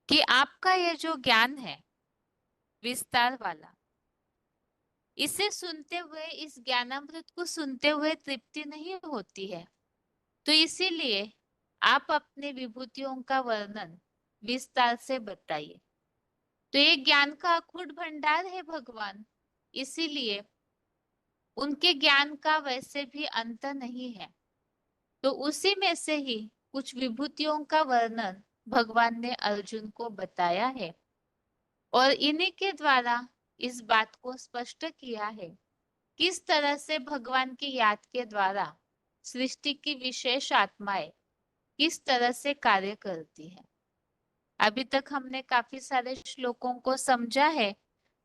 S1: कि आपका ये जो ज्ञान है विस्तार वाला, इसे सुनते हुए, इस ज्ञानामृत को सुनते हुए तृप्ति नहीं होती है, तो इसीलिए आप अपने विभूतियों का वर्णन विस्तार से बताइए। तो ये ज्ञान का अखूट भंडार है भगवान, इसीलिए उनके ज्ञान का वैसे भी अंत नहीं है। तो उसी में से ही कुछ विभूतियों का वर्णन भगवान ने अर्जुन को बताया है और इन्हीं के द्वारा इस बात को स्पष्ट किया है किस तरह से भगवान की याद के द्वारा सृष्टि की विशेष आत्माएं किस तरह से कार्य करती है। अभी तक हमने काफी सारे श्लोकों को समझा है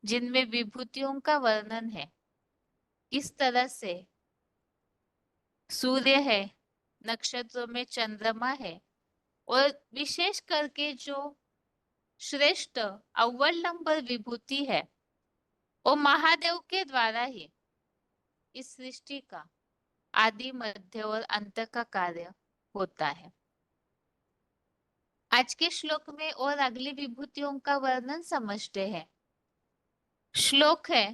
S1: जिनमें विभूतियों का वर्णन है, किस तरह से सूर्य है, नक्षत्रों में चंद्रमा है, और विशेष करके जो श्रेष्ठ अव्वल नंबर विभूति है वो महादेव के द्वारा ही इस सृष्टि का आदि, मध्य और अंत का कार्य होता है। आज के श्लोक में और अगली विभूतियों का वर्णन समझते हैं। श्लोक है,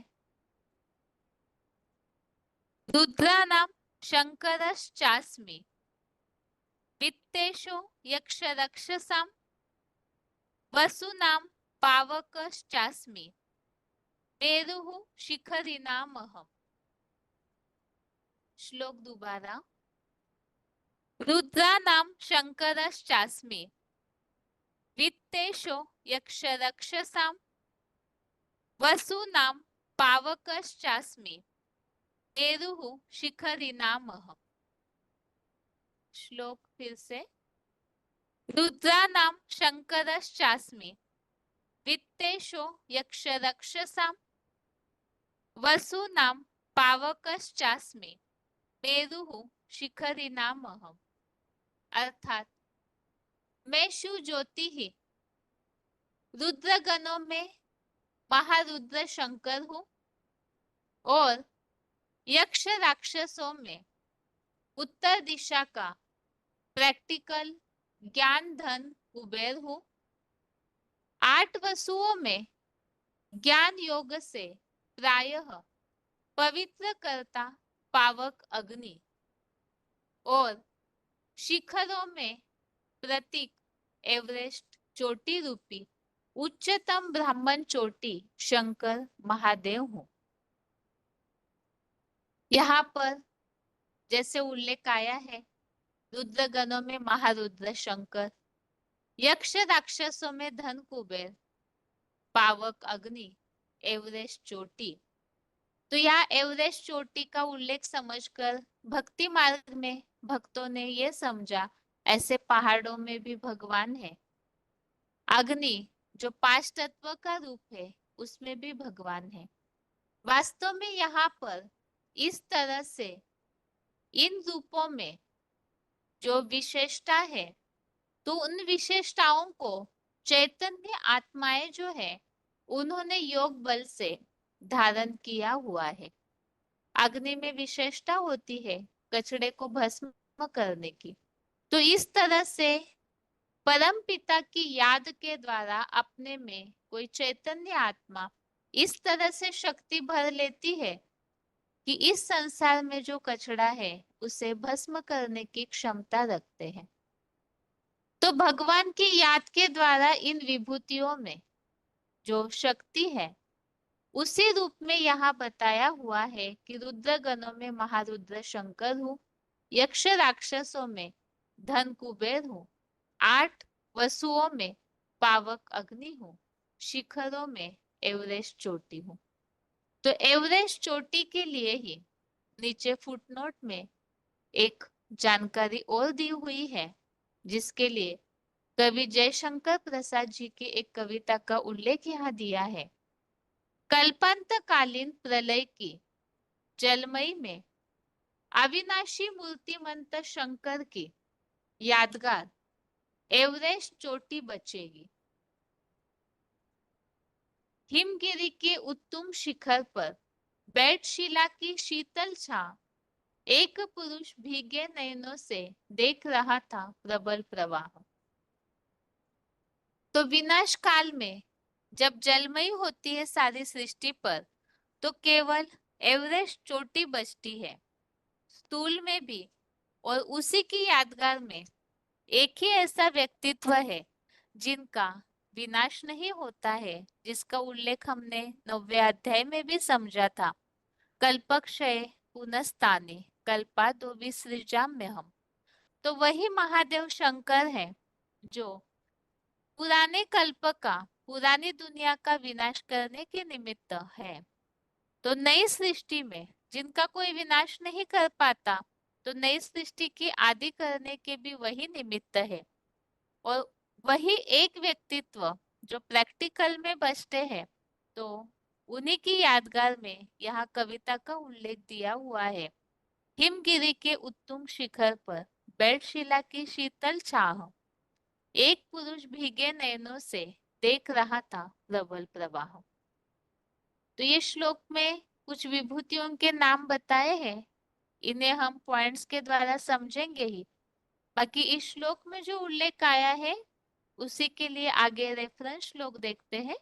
S1: रुद्राणां शङ्करश्चास्मि वित्तेषु यक्षरक्षसां वसूनां पावकश्चास्मि मेरुः शिखरिणामहम्। श्लोक दोबारा। रुद्राणां शङ्करश्चास्मि वित्तेषु यक्षरक्षसां वसूनां पावकश्चास्मि मेरुः शिखरिणामहम्। श्लोक फिर से। रुद्राणां शङ्करश्चास्मि वित्तेषु यक्षरक्षसां वसूनां पावकश्चास्मि मेरुः शिखरिणामहम्। अर्थात मैं शिव ज्योति ही रुद्र गणों में महारुद्र शंकर हूँ और यक्ष राक्षसों में उत्तर दिशा का प्रैक्टिकल ज्ञान धन कुबेर हूँ। 8 वसुओं में ज्ञान योग से प्रायः पवित्र करता पावक अग्नि और शिखरों में प्रतीक एवरेस्ट चोटी रूपी उच्चतम ब्राह्मण चोटी शंकर महादेव हूँ। यहाँ पर जैसे उल्लेख आया है, रुद्र गणों में महारुद्र शंकर, यक्ष राक्षसों में धन कुबेर, पावक अग्नि, एवरेस्ट चोटी। तो यहाँ एवरेस्ट चोटी का उल्लेख समझकर भक्ति मार्ग में भक्तों ने ये समझा ऐसे पहाड़ों में भी भगवान है। अग्नि जो 5 तत्व का रूप है उसमें भी भगवान है। वास्तव में यहाँ पर इस तरह से इन रूपों में जो विशेषता है तो उन विशेषताओं को चैतन्य आत्माएं जो है उन्होंने योग बल से धारण किया हुआ है। अग्नि में विशेषता होती है कचड़े को भस्म करने की। तो इस तरह से परम पिता की याद के द्वारा अपने में कोई चैतन्य आत्मा इस तरह से शक्ति भर लेती है कि इस संसार में जो कचड़ा है उसे भस्म करने की क्षमता रखते हैं। तो भगवान की याद के द्वारा इन विभूतियों में जो शक्ति है उसी रूप में यहाँ बताया हुआ है कि रुद्र गणों में महारुद्र शंकर हूँ, यक्ष राक्षसों में धन कुबेर हूँ, 8 वसुओं में पावक अग्नि हूँ, शिखरों में एवरेस्ट चोटी हूँ। तो एवरेस्ट चोटी के लिए ही नीचे फुटनोट में एक जानकारी और दी हुई है, जिसके लिए कवि जयशंकर प्रसाद जी की एक कविता का उल्लेख यहाँ दिया है। कल्पांतकालीन प्रलय की जलमई में अविनाशी मूर्तिमंत शंकर की यादगार एवरेस्ट चोटी बचेगी। हिमगिरी के उत्तुंग शिखर पर बैठशिला की शीतल छां एक पुरुष भीगे नयनों से देख रहा था प्रबल प्रवाह। तो विनाश काल में जब जलमयी होती है सारी सृष्टि पर तो केवल एवरेस्ट चोटी बचती है स्थूल में भी, और उसी की यादगार में एक ही ऐसा व्यक्तित्व है जिनका विनाश नहीं होता है, जिसका उल्लेख हमने 9वें अध्याय में भी समझा था। कल्पक्षय पुनस्ताने कल्पादो विसृजाम्यहम्। तो वही महादेव शंकर है जो पुराने कल्प का, पुरानी दुनिया का विनाश करने के निमित्त है। तो नई सृष्टि में जिनका कोई विनाश नहीं कर पाता, तो नई सृष्टि की आदि करने के भी वही निमित्त है। और वही एक व्यक्तित्व जो प्रैक्टिकल में बचते हैं, तो उन्हीं की यादगार में यहाँ कविता का उल्लेख दिया हुआ है। हिमगिरी के उत्तुंग शिखर पर बैठशिला की शीतल छाह एक पुरुष भीगे नयनों से देख रहा था प्रबल प्रवाह। तो ये श्लोक में कुछ विभूतियों के नाम बताए हैं, इन्हें हम पॉइंट्स के द्वारा समझेंगे ही। बाकी इस श्लोक में जो उल्लेख आया है उसी के लिए आगे रेफरेंस श्लोक देखते हैं।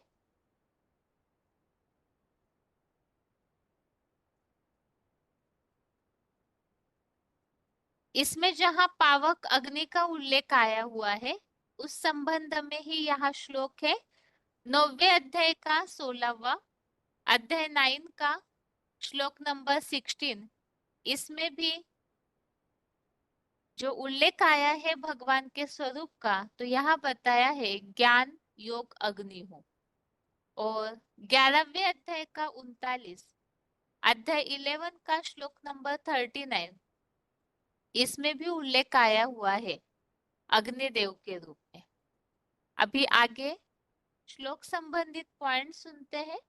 S1: इसमें जहाँ पावक अग्नि का उल्लेख आया हुआ है उस संबंध में ही यह श्लोक है। 9वें अध्याय का 16वां अध्याय 9 का श्लोक नंबर 16। इसमें भी जो उल्लेख आया है भगवान के स्वरूप का, तो यहाँ बताया है ज्ञान योग अग्नि हो। और 11वें अध्याय का 39 अध्याय 11 का श्लोक नंबर 39, इसमें भी उल्लेख आया हुआ है अग्निदेव के रूप में। अभी आगे श्लोक संबंधित पॉइंट सुनते हैं।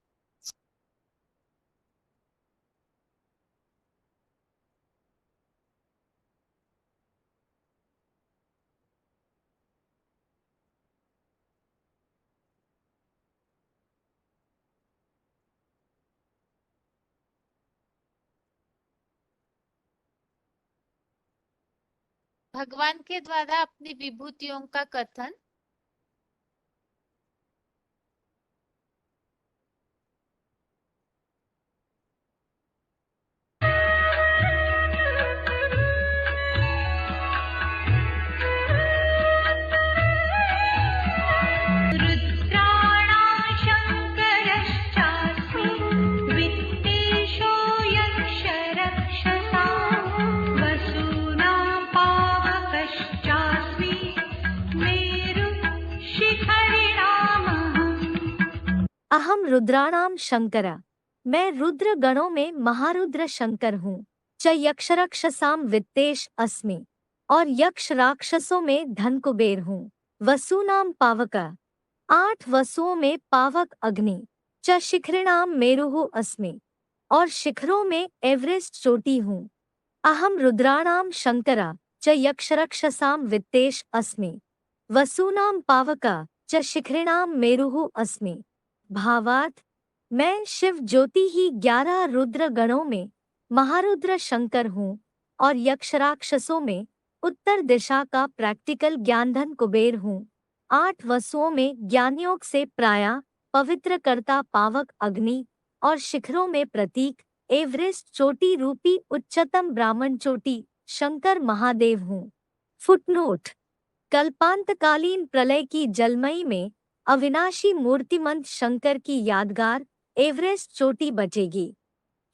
S1: भगवान के द्वारा अपनी विभूतियों का कथन।
S2: रुद्राणाशङ्करश्चास्मि वित्तेषो यक्षरक्षसां वसूनां पावकश्चास्मि मेरुशिखरिणामहम्।
S3: अहम रुद्राणाम शंकरा, मैं रुद्र गणों में महारुद्र शंकर हूँ। च यक्षरक्षसाम वित्तेश अस्मि, और यक्ष राक्षसों में धन कुबेर हूँ। वसूनाम पावका, 8 वसुओं में पावक अग्नि। च शिखरिणाम मेरुः अस्मि, और शिखरों में एवरेस्ट चोटी हूँ। अहम रुद्राणाम शंकरा च यक्षरक्षसाम वित्तेश अस्मि, वसूनाम पावका च शिखरिणाम मेरुः अस्मि। भावार्थ, मैं शिव ज्योति ही 11 रुद्र गणों में महारुद्र शंकर हूँ और यक्षराक्षसों में उत्तर दिशा का प्रैक्टिकल ज्ञानधन कुबेर हूँ। 8 वसुओं में ज्ञानयोग से प्रायः पवित्र करता पावक अग्नि और शिखरों में प्रतीक एवरेस्ट चोटी रूपी उच्चतम ब्राह्मण चोटी शंकर महादेव हूँ। फुटनोट: कल्पांतकालीन प्रलय की जलमई में अविनाशी मूर्तिमंत शंकर की यादगार एवरेस्ट चोटी बचेगी।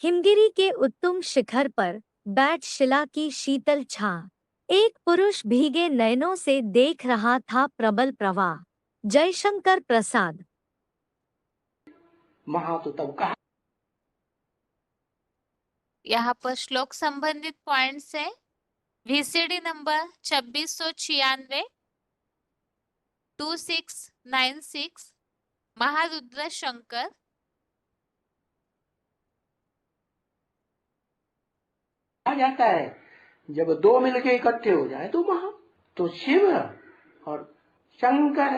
S3: हिमगिरी के उत्तुंग शिखर पर बैठ शिला की शीतल छां, एक पुरुष भीगे नयनों से देख रहा था प्रबल प्रवाह। जयशंकर प्रसाद।
S4: महा तो तब कहा।
S1: यहाँ पर श्लोक संबंधित पॉइंट्स है। VCD number 2696 2696 Maharudra Shankar.
S4: आ जाता है जब 2 मिलके इकट्ठे हो जाए तो महा। तो शिव और शंकर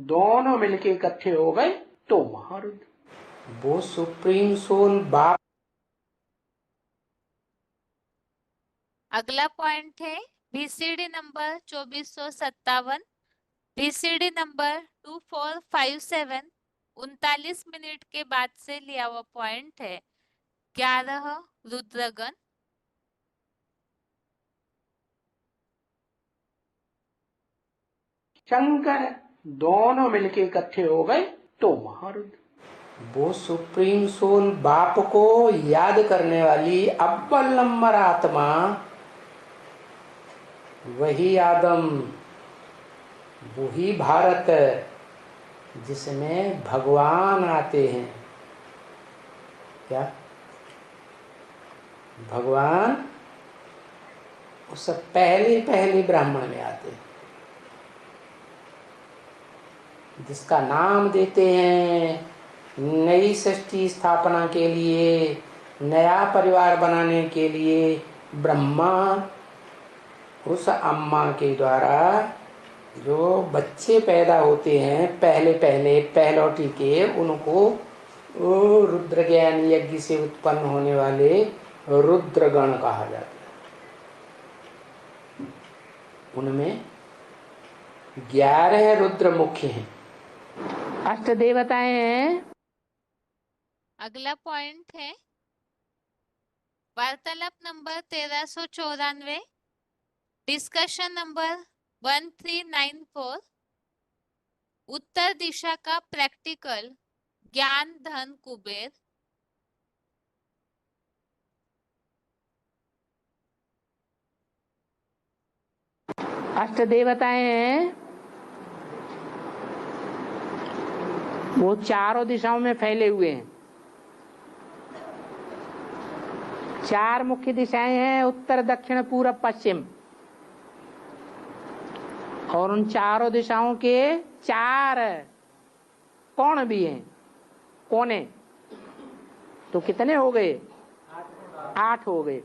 S4: दोनों मिलके इकट्ठे हो गए तो महारुद्र। वो सुप्रीम सोल बाप।
S1: अगला पॉइंट है VCD number 2457 VCD number 2457 39 minute के बाद से लिया हुआ पॉइंट है। 11 रुद्रगण।
S4: शंकर दोनों मिलके इकट्ठे हो गए तो महारुद्र। वो सुप्रीम सोल बाप को याद करने वाली अव्वल नंबर आत्मा, वही आदम, वही भारत जिसमें भगवान आते हैं। क्या भगवान उस पहले ब्राह्मण में आते हैं, जिसका नाम देते हैं नई सृष्टि स्थापना के लिए, नया परिवार बनाने के लिए ब्रह्मा। उस अम्मा के द्वारा जो बच्चे पैदा होते हैं पहलौटी के, उनको रुद्र ज्ञान यज्ञ से उत्पन्न होने वाले रुद्रगण कहा जाता है। उनमें 11 रुद्र मुख्य हैं, अष्ट देवताएं हैं।
S1: अगला पॉइंट है वार्तालाप नंबर 1394 डिस्कशन नंबर 1394, उत्तर दिशा का प्रैक्टिकल ज्ञान धन कुबेर।
S4: अष्ट देवताएं हैं, वो चारों दिशाओं में फैले हुए हैं। चार मुख्य दिशाएं हैं, उत्तर दक्षिण पूर्व पश्चिम, और उन चारों दिशाओं के चार कोण भी हैं, कोने। तो कितने हो गए? 8 हो गए।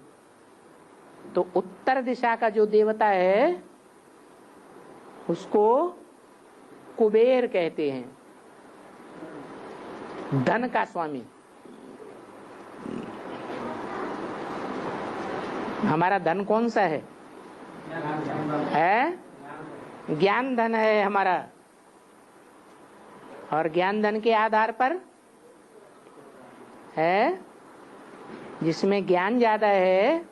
S4: तो उत्तर दिशा का जो देवता है उसको कुबेर कहते हैं, धन का स्वामी। हमारा धन कौन सा है? ज्ञान धन है हमारा। और ज्ञान धन के आधार पर है, जिसमें ज्ञान ज्यादा है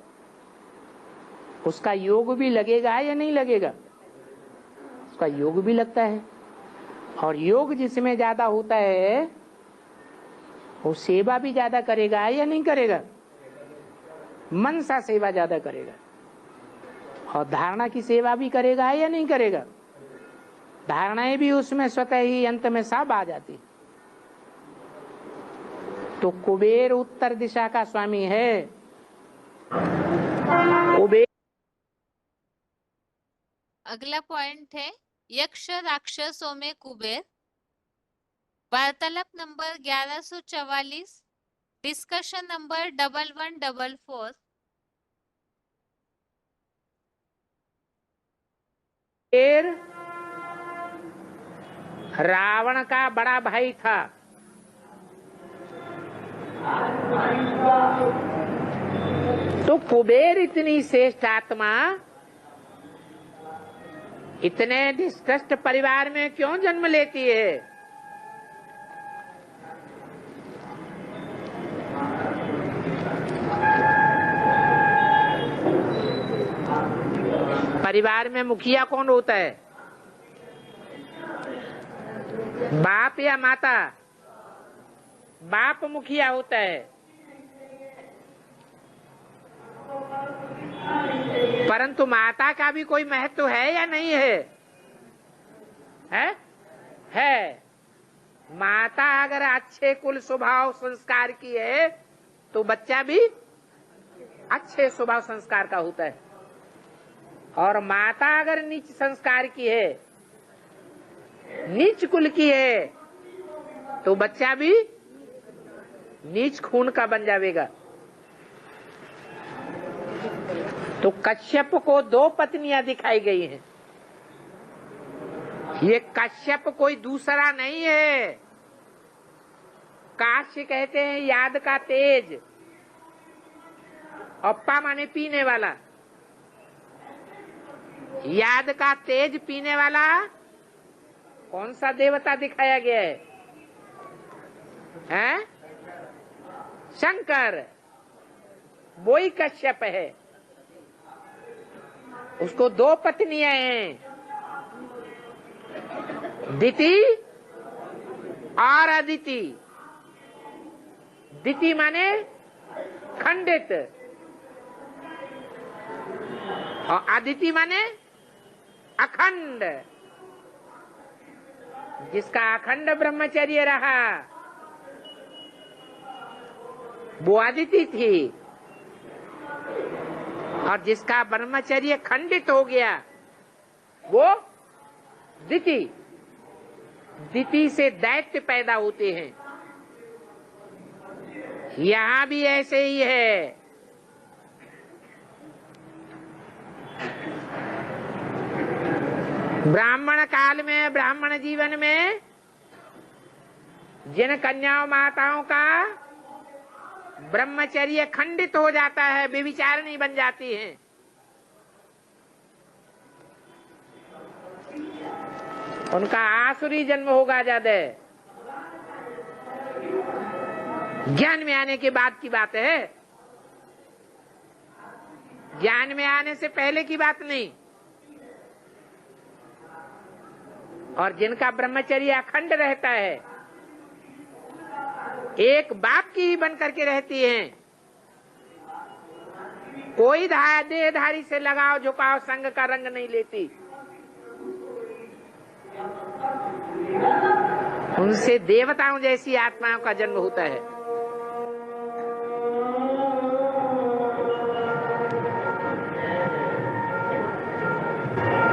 S4: उसका योग भी लगेगा या नहीं लगेगा? उसका योग भी लगता है। और योग जिसमें ज्यादा होता है वो सेवा भी ज्यादा करेगा या नहीं करेगा? मन सा सेवा ज्यादा करेगा। और धारणा की सेवा भी करेगा या नहीं करेगा? धारणाएं भी उसमें स्वतः ही अंत में सब आ जाती। तो कुबेर उत्तर दिशा का स्वामी है। कुबेर।
S1: अगला पॉइंट है यक्ष राक्षसों में कुबेर। वार्तालाप number 1144, discussion number 1144।
S4: Kuber Ravan का बड़ा भाई था। तो कुबेर इतनी श्रेष्ठ आत्मा इतने निष्कृष्ट परिवार में क्यों जन्म लेती है? परिवार में मुखिया कौन होता है? बाप या माता? बाप मुखिया होता है। परंतु माता का भी कोई महत्व है या नहीं है? है। माता अगर अच्छे कुल स्वभाव संस्कार की है तो बच्चा भी अच्छे स्वभाव संस्कार का होता है। और माता अगर नीच संस्कार की है, नीच कुल की है, तो बच्चा भी नीच खून का बन जाएगा। तो कश्यप को 2 पत्नियां दिखाई गई हैं। ये कश्यप कोई दूसरा नहीं है। काश्य कहते हैं याद का तेज, अप्पा माने पीने वाला। याद का तेज पीने वाला कौन सा देवता दिखाया गया है? शंकर। वो ही कश्यप है। उसको 2 पत्नियां हैं, दिति और अदिति। दिति माने खंडित और अदिति माने अखंड। जिसका अखंड ब्रह्मचर्य रहा वो अदिति थी, और जिसका ब्रह्मचर्य खंडित हो गया वो दिति। दिति से दैत्य पैदा होते हैं। यहाँ भी ऐसे ही है। ब्राह्मण काल में, ब्राह्मण जीवन में जिन कन्याओं माताओं का ब्रह्मचर्य खंडित हो जाता है, व्यभिचारिणी बन जाती हैं, उनका आसुरी जन्म होगा ज्यादा। ज्ञान में आने के बाद की बात है। ज्ञान में आने से पहले की बात नहीं। और जिनका ब्रह्मचर्य अखंड रहता है, एक बाप की ही बन करके रहती हैं, कोई देहधारी से लगाव झुकाव संग का रंग नहीं लेती, उनसे देवताओं जैसी आत्माओं का जन्म होता है।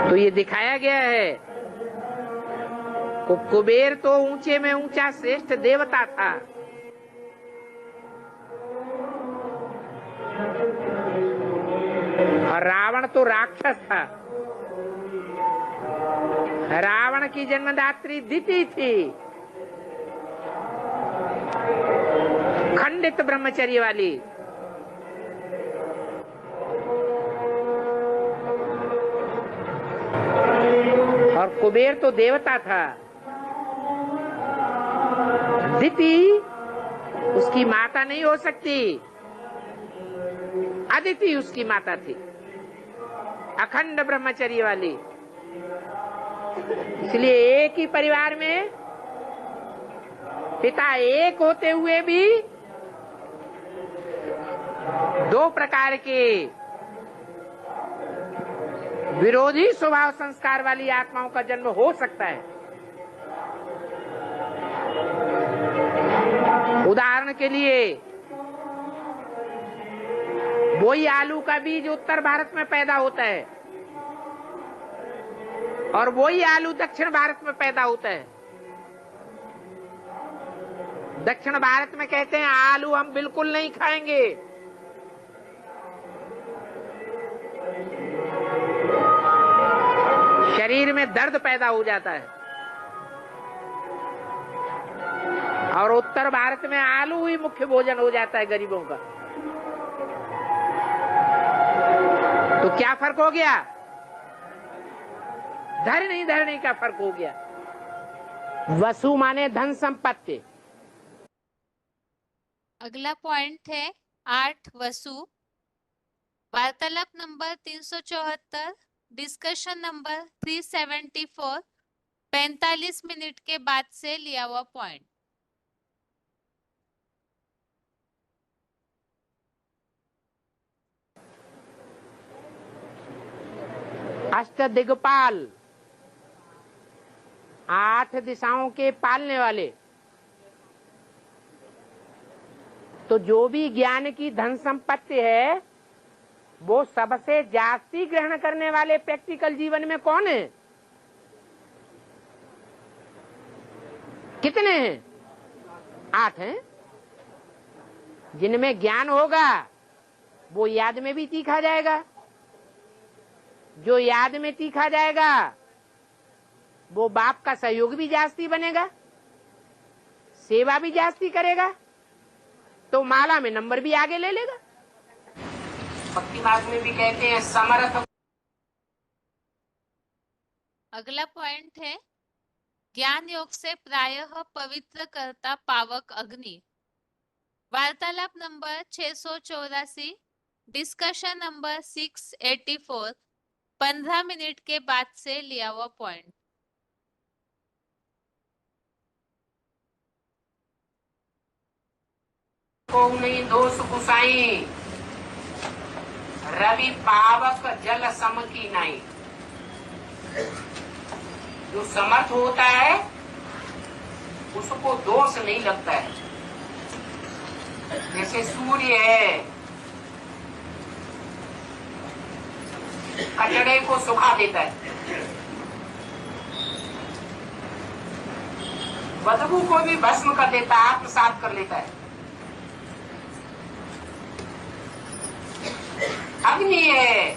S4: तो ये दिखाया गया है, कुबेर तो ऊंचे में ऊंचा श्रेष्ठ देवता था, और रावण तो राक्षस था। रावण की जन्मदात्री दिति थी, खंडित ब्रह्मचर्य वाली। और कुबेर तो देवता था। दिति उसकी माता नहीं हो सकती, अदिति उसकी माता थी, अखंड ब्रह्मचर्य वाली। इसलिए एक ही परिवार में पिता एक होते हुए भी दो प्रकार के विरोधी स्वभाव संस्कार वाली आत्माओं का जन्म हो सकता है। उदाहरण के लिए, वही आलू का बीज उत्तर भारत में पैदा होता है और वही आलू दक्षिण भारत में पैदा होता है। दक्षिण भारत में कहते हैं आलू हम बिल्कुल नहीं खाएंगे, शरीर में दर्द पैदा हो जाता है। और उत्तर भारत में आलू ही मुख्य भोजन हो जाता है गरीबों का। तो क्या फर्क हो गया? धरनी का फर्क हो गया। वसु माने धन संपत्ति।
S1: अगला पॉइंट है 8 वसु। वार्तालाप नंबर 374, डिस्कशन नंबर 374, 45 मिनट के बाद से लिया हुआ पॉइंट।
S4: अष्ट दिग्पाल, 8 दिशाओं के पालने वाले। तो जो भी ज्ञान की धन संपत्ति है वो सबसे जास्ती ग्रहण करने वाले प्रैक्टिकल जीवन में कौन है? कितने हैं? 8 हैं। जिनमें ज्ञान होगा वो याद में भी तीखा जाएगा। जो याद में तीखा जाएगा वो बाप का सहयोग भी जास्ती बनेगा, सेवा भी जास्ती करेगा, तो माला में नंबर भी आगे ले लेगा। भक्ति मार्ग में भी कहते हैं समर्थ।
S1: अगला पॉइंट है ज्ञान योग से प्रायः पवित्र करता पावक अग्नि। वार्तालाप नंबर 684, डिस्कशन नंबर 684, 15 मिनट के बाद से लिया हुआ पॉइंट।
S4: को नहीं दोष कुसाई, रवि पावक जल सम की नाई। जो समर्थ होता है उसको दोष नहीं लगता है। जैसे सूर्य है, कचड़े को सुखा देता है, बदबू को भी भस्म कर देता है, आत्मसात कर लेता है। अग्नि है,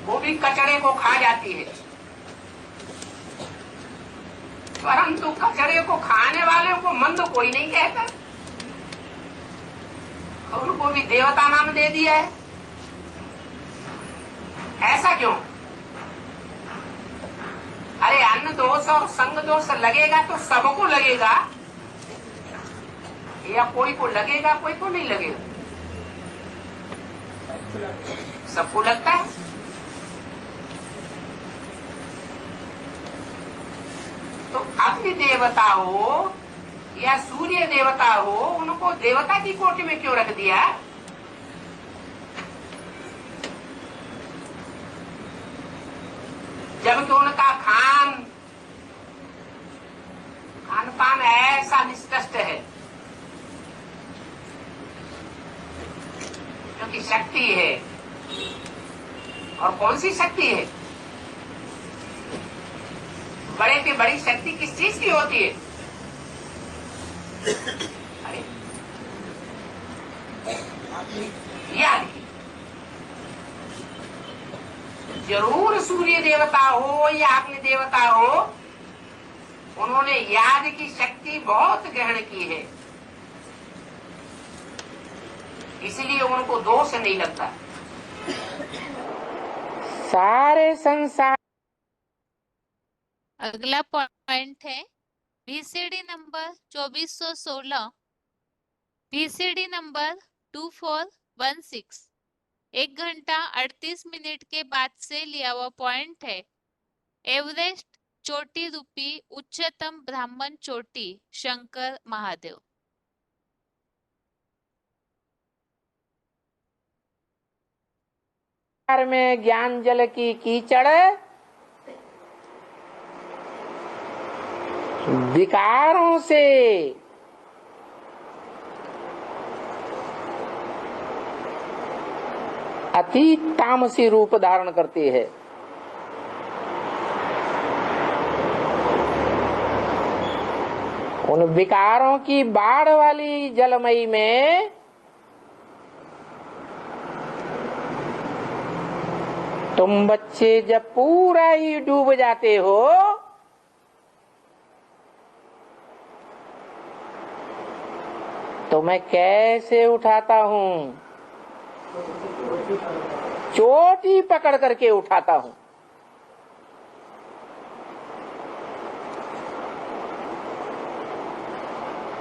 S4: वो भी कचड़े को खा जाती है, परंतु कचड़े को खाने वाले को मंद कोई नहीं कहता। उनको भी देवता नाम दे दिया है। ऐसा क्यों? अरे अन्न दोष और संग दोष लगेगा तो सबको लगेगा, या कोई को लगेगा कोई को नहीं लगेगा। सबको लगता है। तो अग्नि देवता हो या सूर्य देवता हो, उनको देवता की कोटि में क्यों रख दिया? जबकि उनका खान पान ऐसा निष्कष्ट है, क्योंकि शक्ति है। और कौन सी शक्ति है? बड़े से बड़ी शक्ति किस चीज की होती है? अरे याद की। जरूर सूर्य देवता हो या अग्नि देवता हो, उन्होंने याद की शक्ति बहुत ग्रहण की है, इसलिए उनको दोष नहीं लगता। सारे संसार।
S1: अगला पॉइंट है VCD नंबर 2416, VCD नंबर 2416। 1 घंटा 38 मिनट के बाद से लिया हुआ पॉइंट है। एवरेस्ट चोटी रूपी उच्चतम ब्राह्मण चोटी शंकर महादेव।
S4: में ज्ञान जल की कीचड़ विकारों से अति तामसी रूप धारण करती है। उन विकारों की बाढ़ वाली जलमयी में तुम बच्चे जब पूरा ही डूब जाते हो, तो मैं कैसे उठाता हूँ? चोटी पकड़ करके उठाता हूँ।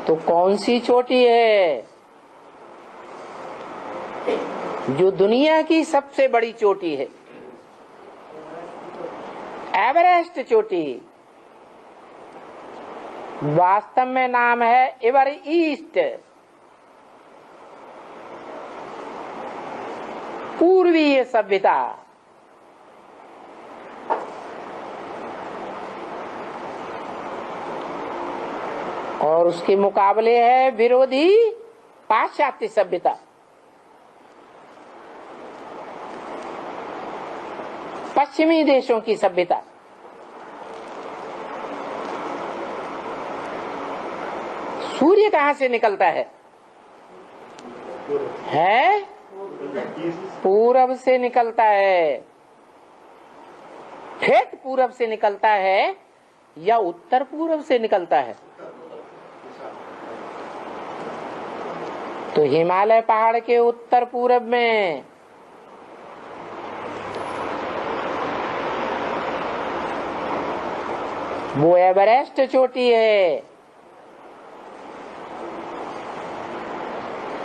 S4: तो कौन सी चोटी है? जो दुनिया की सबसे बड़ी चोटी है, एवरेस्ट चोटी। वास्तव में नाम है एवर ईस्ट, पूर्वीय सभ्यता। और उसके मुकाबले है विरोधी पाश्चात्य सभ्यता। पश्चिमी देशों की सभ्यता। सूर्य कहां से निकलता है? पूरब से निकलता है। ठेठ पूरब से निकलता है या उत्तर पूरब से निकलता है? तो हिमालय पहाड़ के उत्तर पूरब में वो एवरेस्ट चोटी है,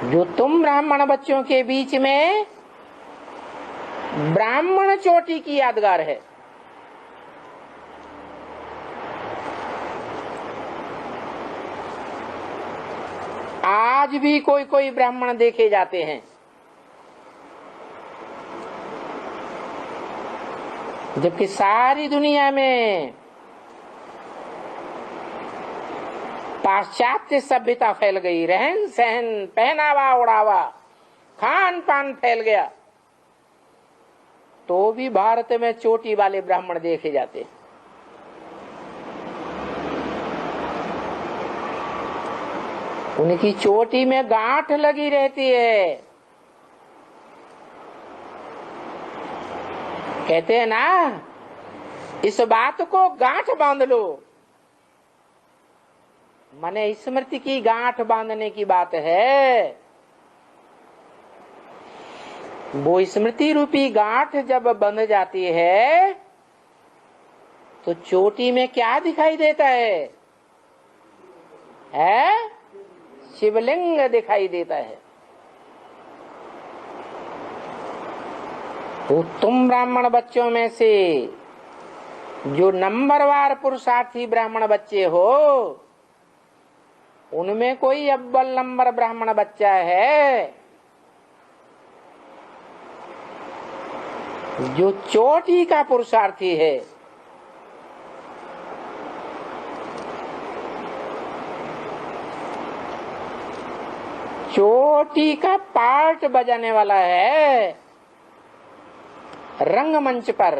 S4: जो तुम ब्राह्मण बच्चों के बीच में ब्राह्मण चोटी की यादगार है। आज भी कोई कोई ब्राह्मण देखे जाते हैं, जबकि सारी दुनिया में पाश्चात्य सभ्यता फैल गई, रहन सहन, पहनावा ओढ़ावा, खान पान फैल गया, तो भी भारत में चोटी वाले ब्राह्मण देखे जाते हैं। उनकी चोटी में गांठ लगी रहती है। कहते हैं ना, इस बात को गांठ बांध लो। माने स्मृति की गांठ बांधने की बात है। वो स्मृति रूपी गांठ जब बंध जाती है, तो चोटी में क्या दिखाई देता है? शिवलिंग दिखाई देता है। तो तुम ब्राह्मण बच्चों में से जो नंबरवार पुरुषार्थी ब्राह्मण बच्चे हो, उनमें कोई अव्वल नंबर ब्राह्मण बच्चा है जो चोटी का पुरुषार्थी है। चोटी का पार्ट बजाने वाला है रंगमंच पर,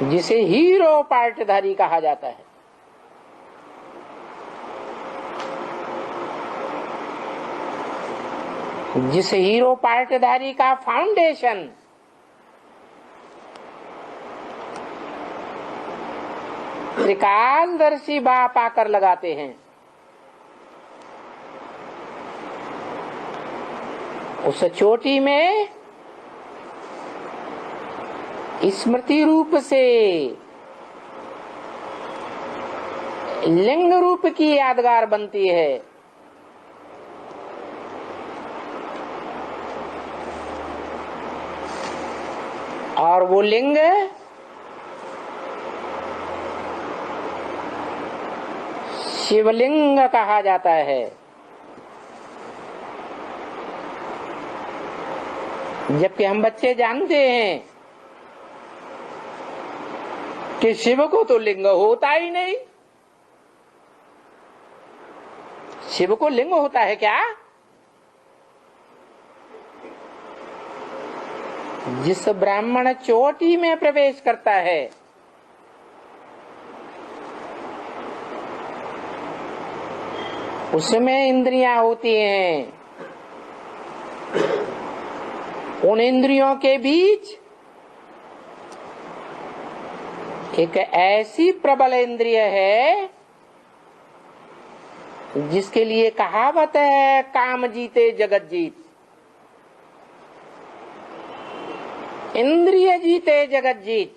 S4: जिसे हीरो पार्टधारी कहा जाता है। जिस हीरो पार्टधारी का फाउंडेशन त्रिकालदर्शी बाप आकर लगाते हैं, उस चोटी में स्मृति रूप से लिंग रूप की यादगार बनती है। और वो लिंग शिवलिंग कहा जाता है। जबकि हम बच्चे जानते हैं कि शिव को तो लिंग होता ही नहीं। शिव को लिंग होता है क्या? जिस ब्राह्मण चोटी में प्रवेश करता है, उसमें इंद्रियां होती हैं। उन इंद्रियों के बीच एक ऐसी प्रबल इंद्रिय है जिसके लिए कहावत है, काम जीते जगत जीत। इंद्रिय जीते जगत जीत,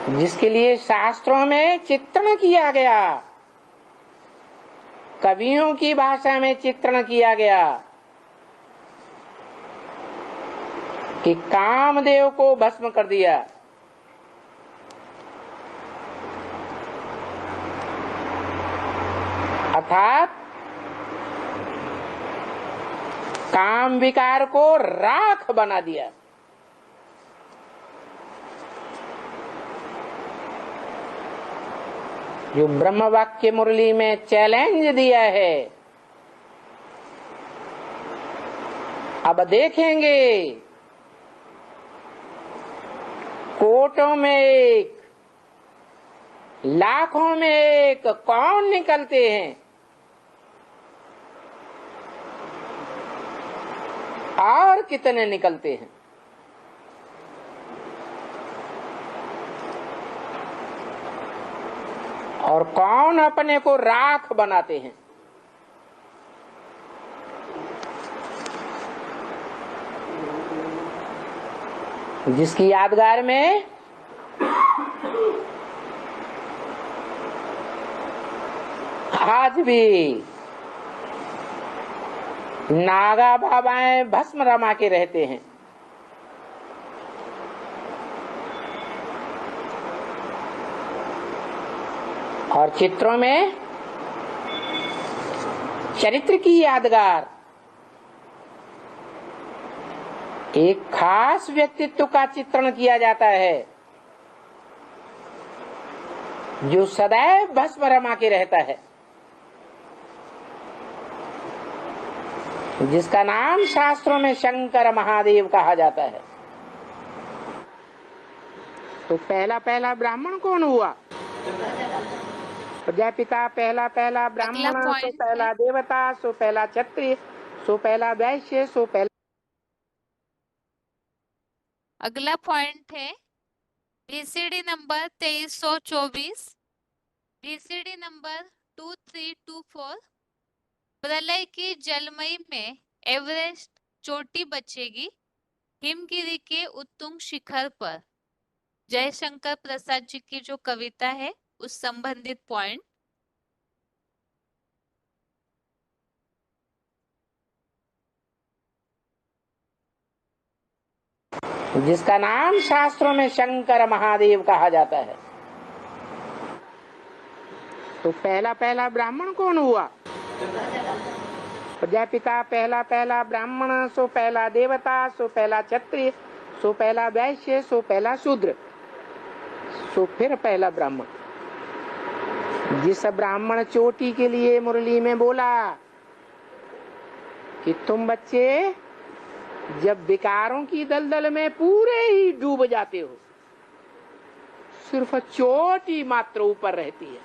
S4: जिसके लिए शास्त्रों में चित्रण किया गया, कवियों की भाषा में चित्रण किया गया कि कामदेव को भस्म कर दिया। अर्थात काम विकार को राख बना दिया। जो ब्रह्म वाक्य मुरली में चैलेंज दिया है, अब देखेंगे कोटों में एक, लाखों में एक कौन निकलते हैं और कितने निकलते हैं। और कौन अपने को राख बनाते हैं। जिसकी यादगार में आज भी नागा बाबाएं भस्म रमा के रहते हैं। और चित्रों में चरित्र की यादगार एक खास व्यक्तित्व का चित्रण किया जाता है जो सदैव भस्म रमा के रहता है, जिसका नाम शास्त्रों में शंकर महादेव कहा जाता है। तो पहला पहला ब्राह्मण कौन हुआ? प्रजापिता पहला पहला ब्राह्मण,
S1: अगला
S4: सो
S1: point
S4: पहला
S1: है।
S4: देवता, सो पहला क्षत्रिय, सो पहला वैश्य, सो पहला।
S1: अगला पॉइंट है बीसीडी नंबर 2324, बीसीडी नंबर 2324। प्रलय की जलमयी में एवरेस्ट चोटी बचेगी हिमगिरी के उत्तुंग शिखर पर। जयशंकर प्रसाद जी की जो कविता है उस संबंधित पॉइंट।
S4: जिसका नाम शास्त्रों में शंकर महादेव कहा जाता है। तो पहला पहला ब्राह्मण कौन हुआ? प्रजापिता पहला पहला ब्राह्मण, सो पहला देवता, सो पहला क्षत्रिय, सो पहला वैश्य, सो पहला शूद्र, सो फिर पहला ब्राह्मण। जिस ब्राह्मण चोटी के लिए मुरली में बोला कि तुम बच्चे जब विकारों की दलदल में पूरे ही डूब जाते हो, सिर्फ चोटी मात्र ऊपर रहती है।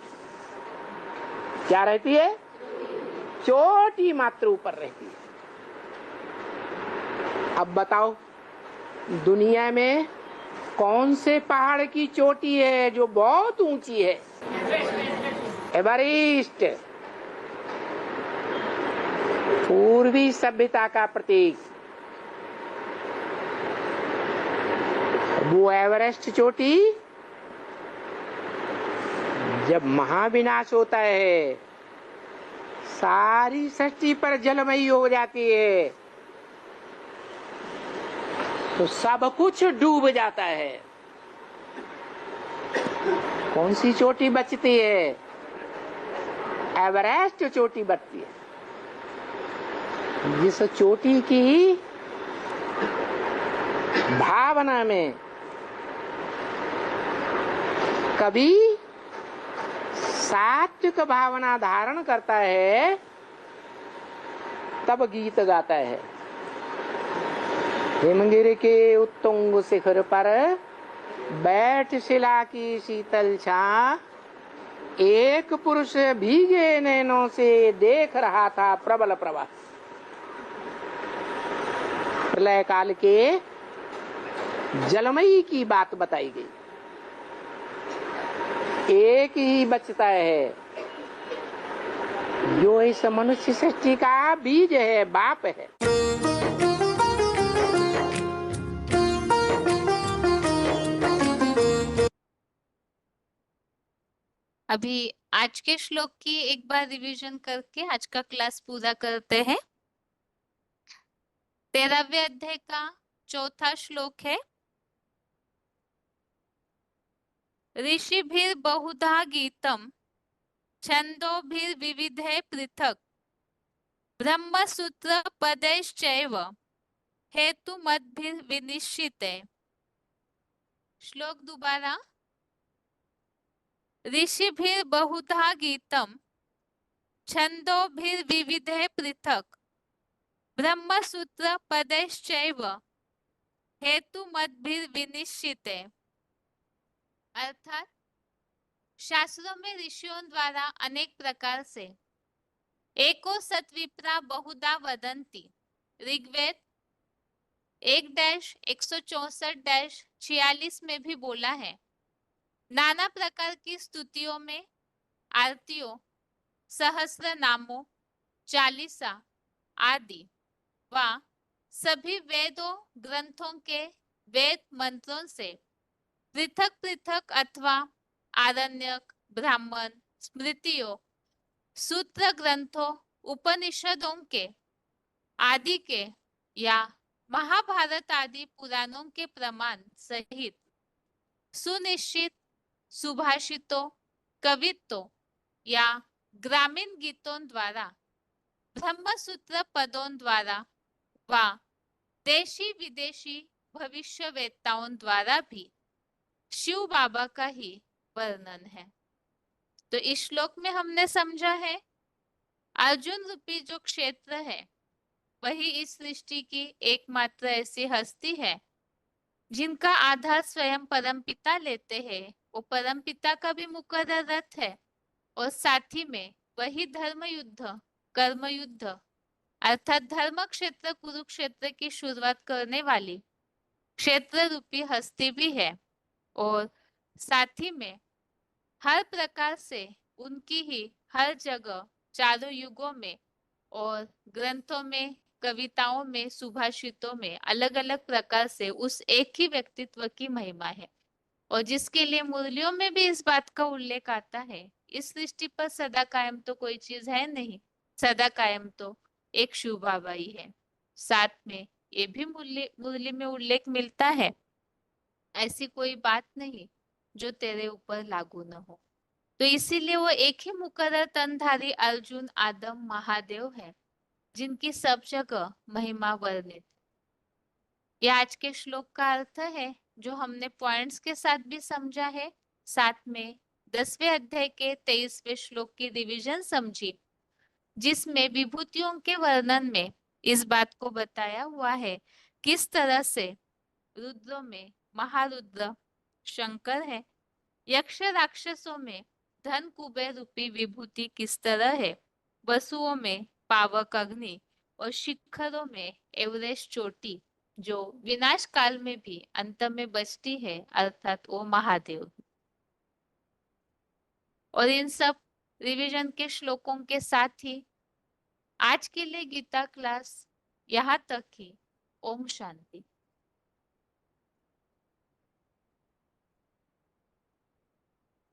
S4: क्या रहती है? चोटी मात्र ऊपर रहती है। अब बताओ, दुनिया में कौन से पहाड़ की चोटी है जो बहुत ऊंची है? एवरेस्ट, पूर्वी सभ्यता का प्रतीक। वो एवरेस्ट चोटी जब महाविनाश होता है, सारी सृष्टि पर जलमयी हो जाती है, तो सब कुछ डूब जाता है। कौन सी चोटी बचती है? एवरेस्ट चोटी बचती है। जिस चोटी की भावना में कभी सात्विक भावना धारण करता है, तब गीत गाता है। हिमगिरी के उत्तुंग शिखर पर बैठ शिला की शीतल छां, एक पुरुष भीगे नैनों से देख रहा था प्रबल प्रवाह। प्रलय काल के जलमयी की बात बताई गई। एक ही बचता है जो इस मनुष्य सृष्टि का बीज है, बाप है।
S1: अभी आज के श्लोक की एक बार रिवीजन करके आज का क्लास पूरा करते हैं। 13वें अध्याय का चौथा श्लोक है। ऋषिभिर बहुधा गीतम छंदोभिर विविधे पृथक ब्रह्मसूत्र पदैश्चैव हेतुमद्भिर विनिश्चिते। श्लोक दोबारा। ऋषिभिर बहुधा गीतम छंदोभिर विविधे पृथक ब्रह्मसूत्र पदैश्चैव हेतुमद्भिर विनिश्चिते। अर्थात शास्त्रों में ऋषियों द्वारा अनेक प्रकार से एको सत्विप्रा बहुधा वदंती, ऋग्वेद 1-164-46 में भी बोला है। नाना प्रकार की स्तुतियों में, आरतियों, सहस्त्र नामों, चालीसा आदि व सभी वेदों ग्रंथों के वेद मंत्रों से पृथक पृथक अथवा आरण्यक, ब्राह्मण, स्मृतियों, सूत्र ग्रंथों, उपनिषदों के आदि के या महाभारत आदि पुराणों के प्रमाण सहित सुनिश्चित सुभाषितों, कवित्तों या ग्रामीण गीतों द्वारा, ब्रह्मसूत्र पदों द्वारा व देशी विदेशी भविष्यवेत्ताओं द्वारा भी शिव बाबा का ही वर्णन है। तो इस श्लोक में हमने समझा है अर्जुन रूपी जो क्षेत्र है वही इस सृष्टि की एकमात्र ऐसी हस्ती है जिनका आधार स्वयं परमपिता लेते हैं। वो परमपिता का भी मुकर्रर रथ है और साथ ही में वही धर्म युद्ध, कर्म युद्ध अर्थात धर्म क्षेत्र कुरुक्षेत्र की शुरुआत करने वाली क्षेत्र रूपी हस्ती भी है और साथ ही में हर प्रकार से उनकी ही हर जगह चारों युगों में और ग्रंथों में, कविताओं में, सुभाषितों में अलग अलग प्रकार से उस एक ही व्यक्तित्व की महिमा है और जिसके लिए मुरलियों में भी इस बात का उल्लेख आता है। इस सृष्टि पर सदा कायम तो कोई चीज है नहीं, सदा कायम तो एक शिव बाबा ही है। साथ में ये भी मुरली में उल्लेख मिलता है। ऐसी कोई बात नहीं जो तेरे ऊपर लागू न हो। तो इसीलिए वो एक ही मुकर्रर तनधारी अर्जुन आदम महादेव है जिनकी सब जगह महिमा वर्णित। ये आज के श्लोक का अर्थ है जो हमने पॉइंट्स के साथ भी समझा है। साथ में 10वें अध्याय के 23वें श्लोक की रिवीजन समझी, जिसमें विभूतियों के वर्णन में इस बात को बताया हुआ है किस तरह से रुद्रों में महारुद्र शंकर है, यक्ष राक्षसों में धन कुबेर रूपी विभूति किस तरह है, वसुओं में पावक अग्नि और शिखरों में एवरेस्ट चोटी जो विनाश काल में भी अंत में बचती है, अर्थात वो महादेव। और इन सब रिवीजन के श्लोकों के साथ ही आज के लिए गीता क्लास यहाँ तक ही। ओम शांति।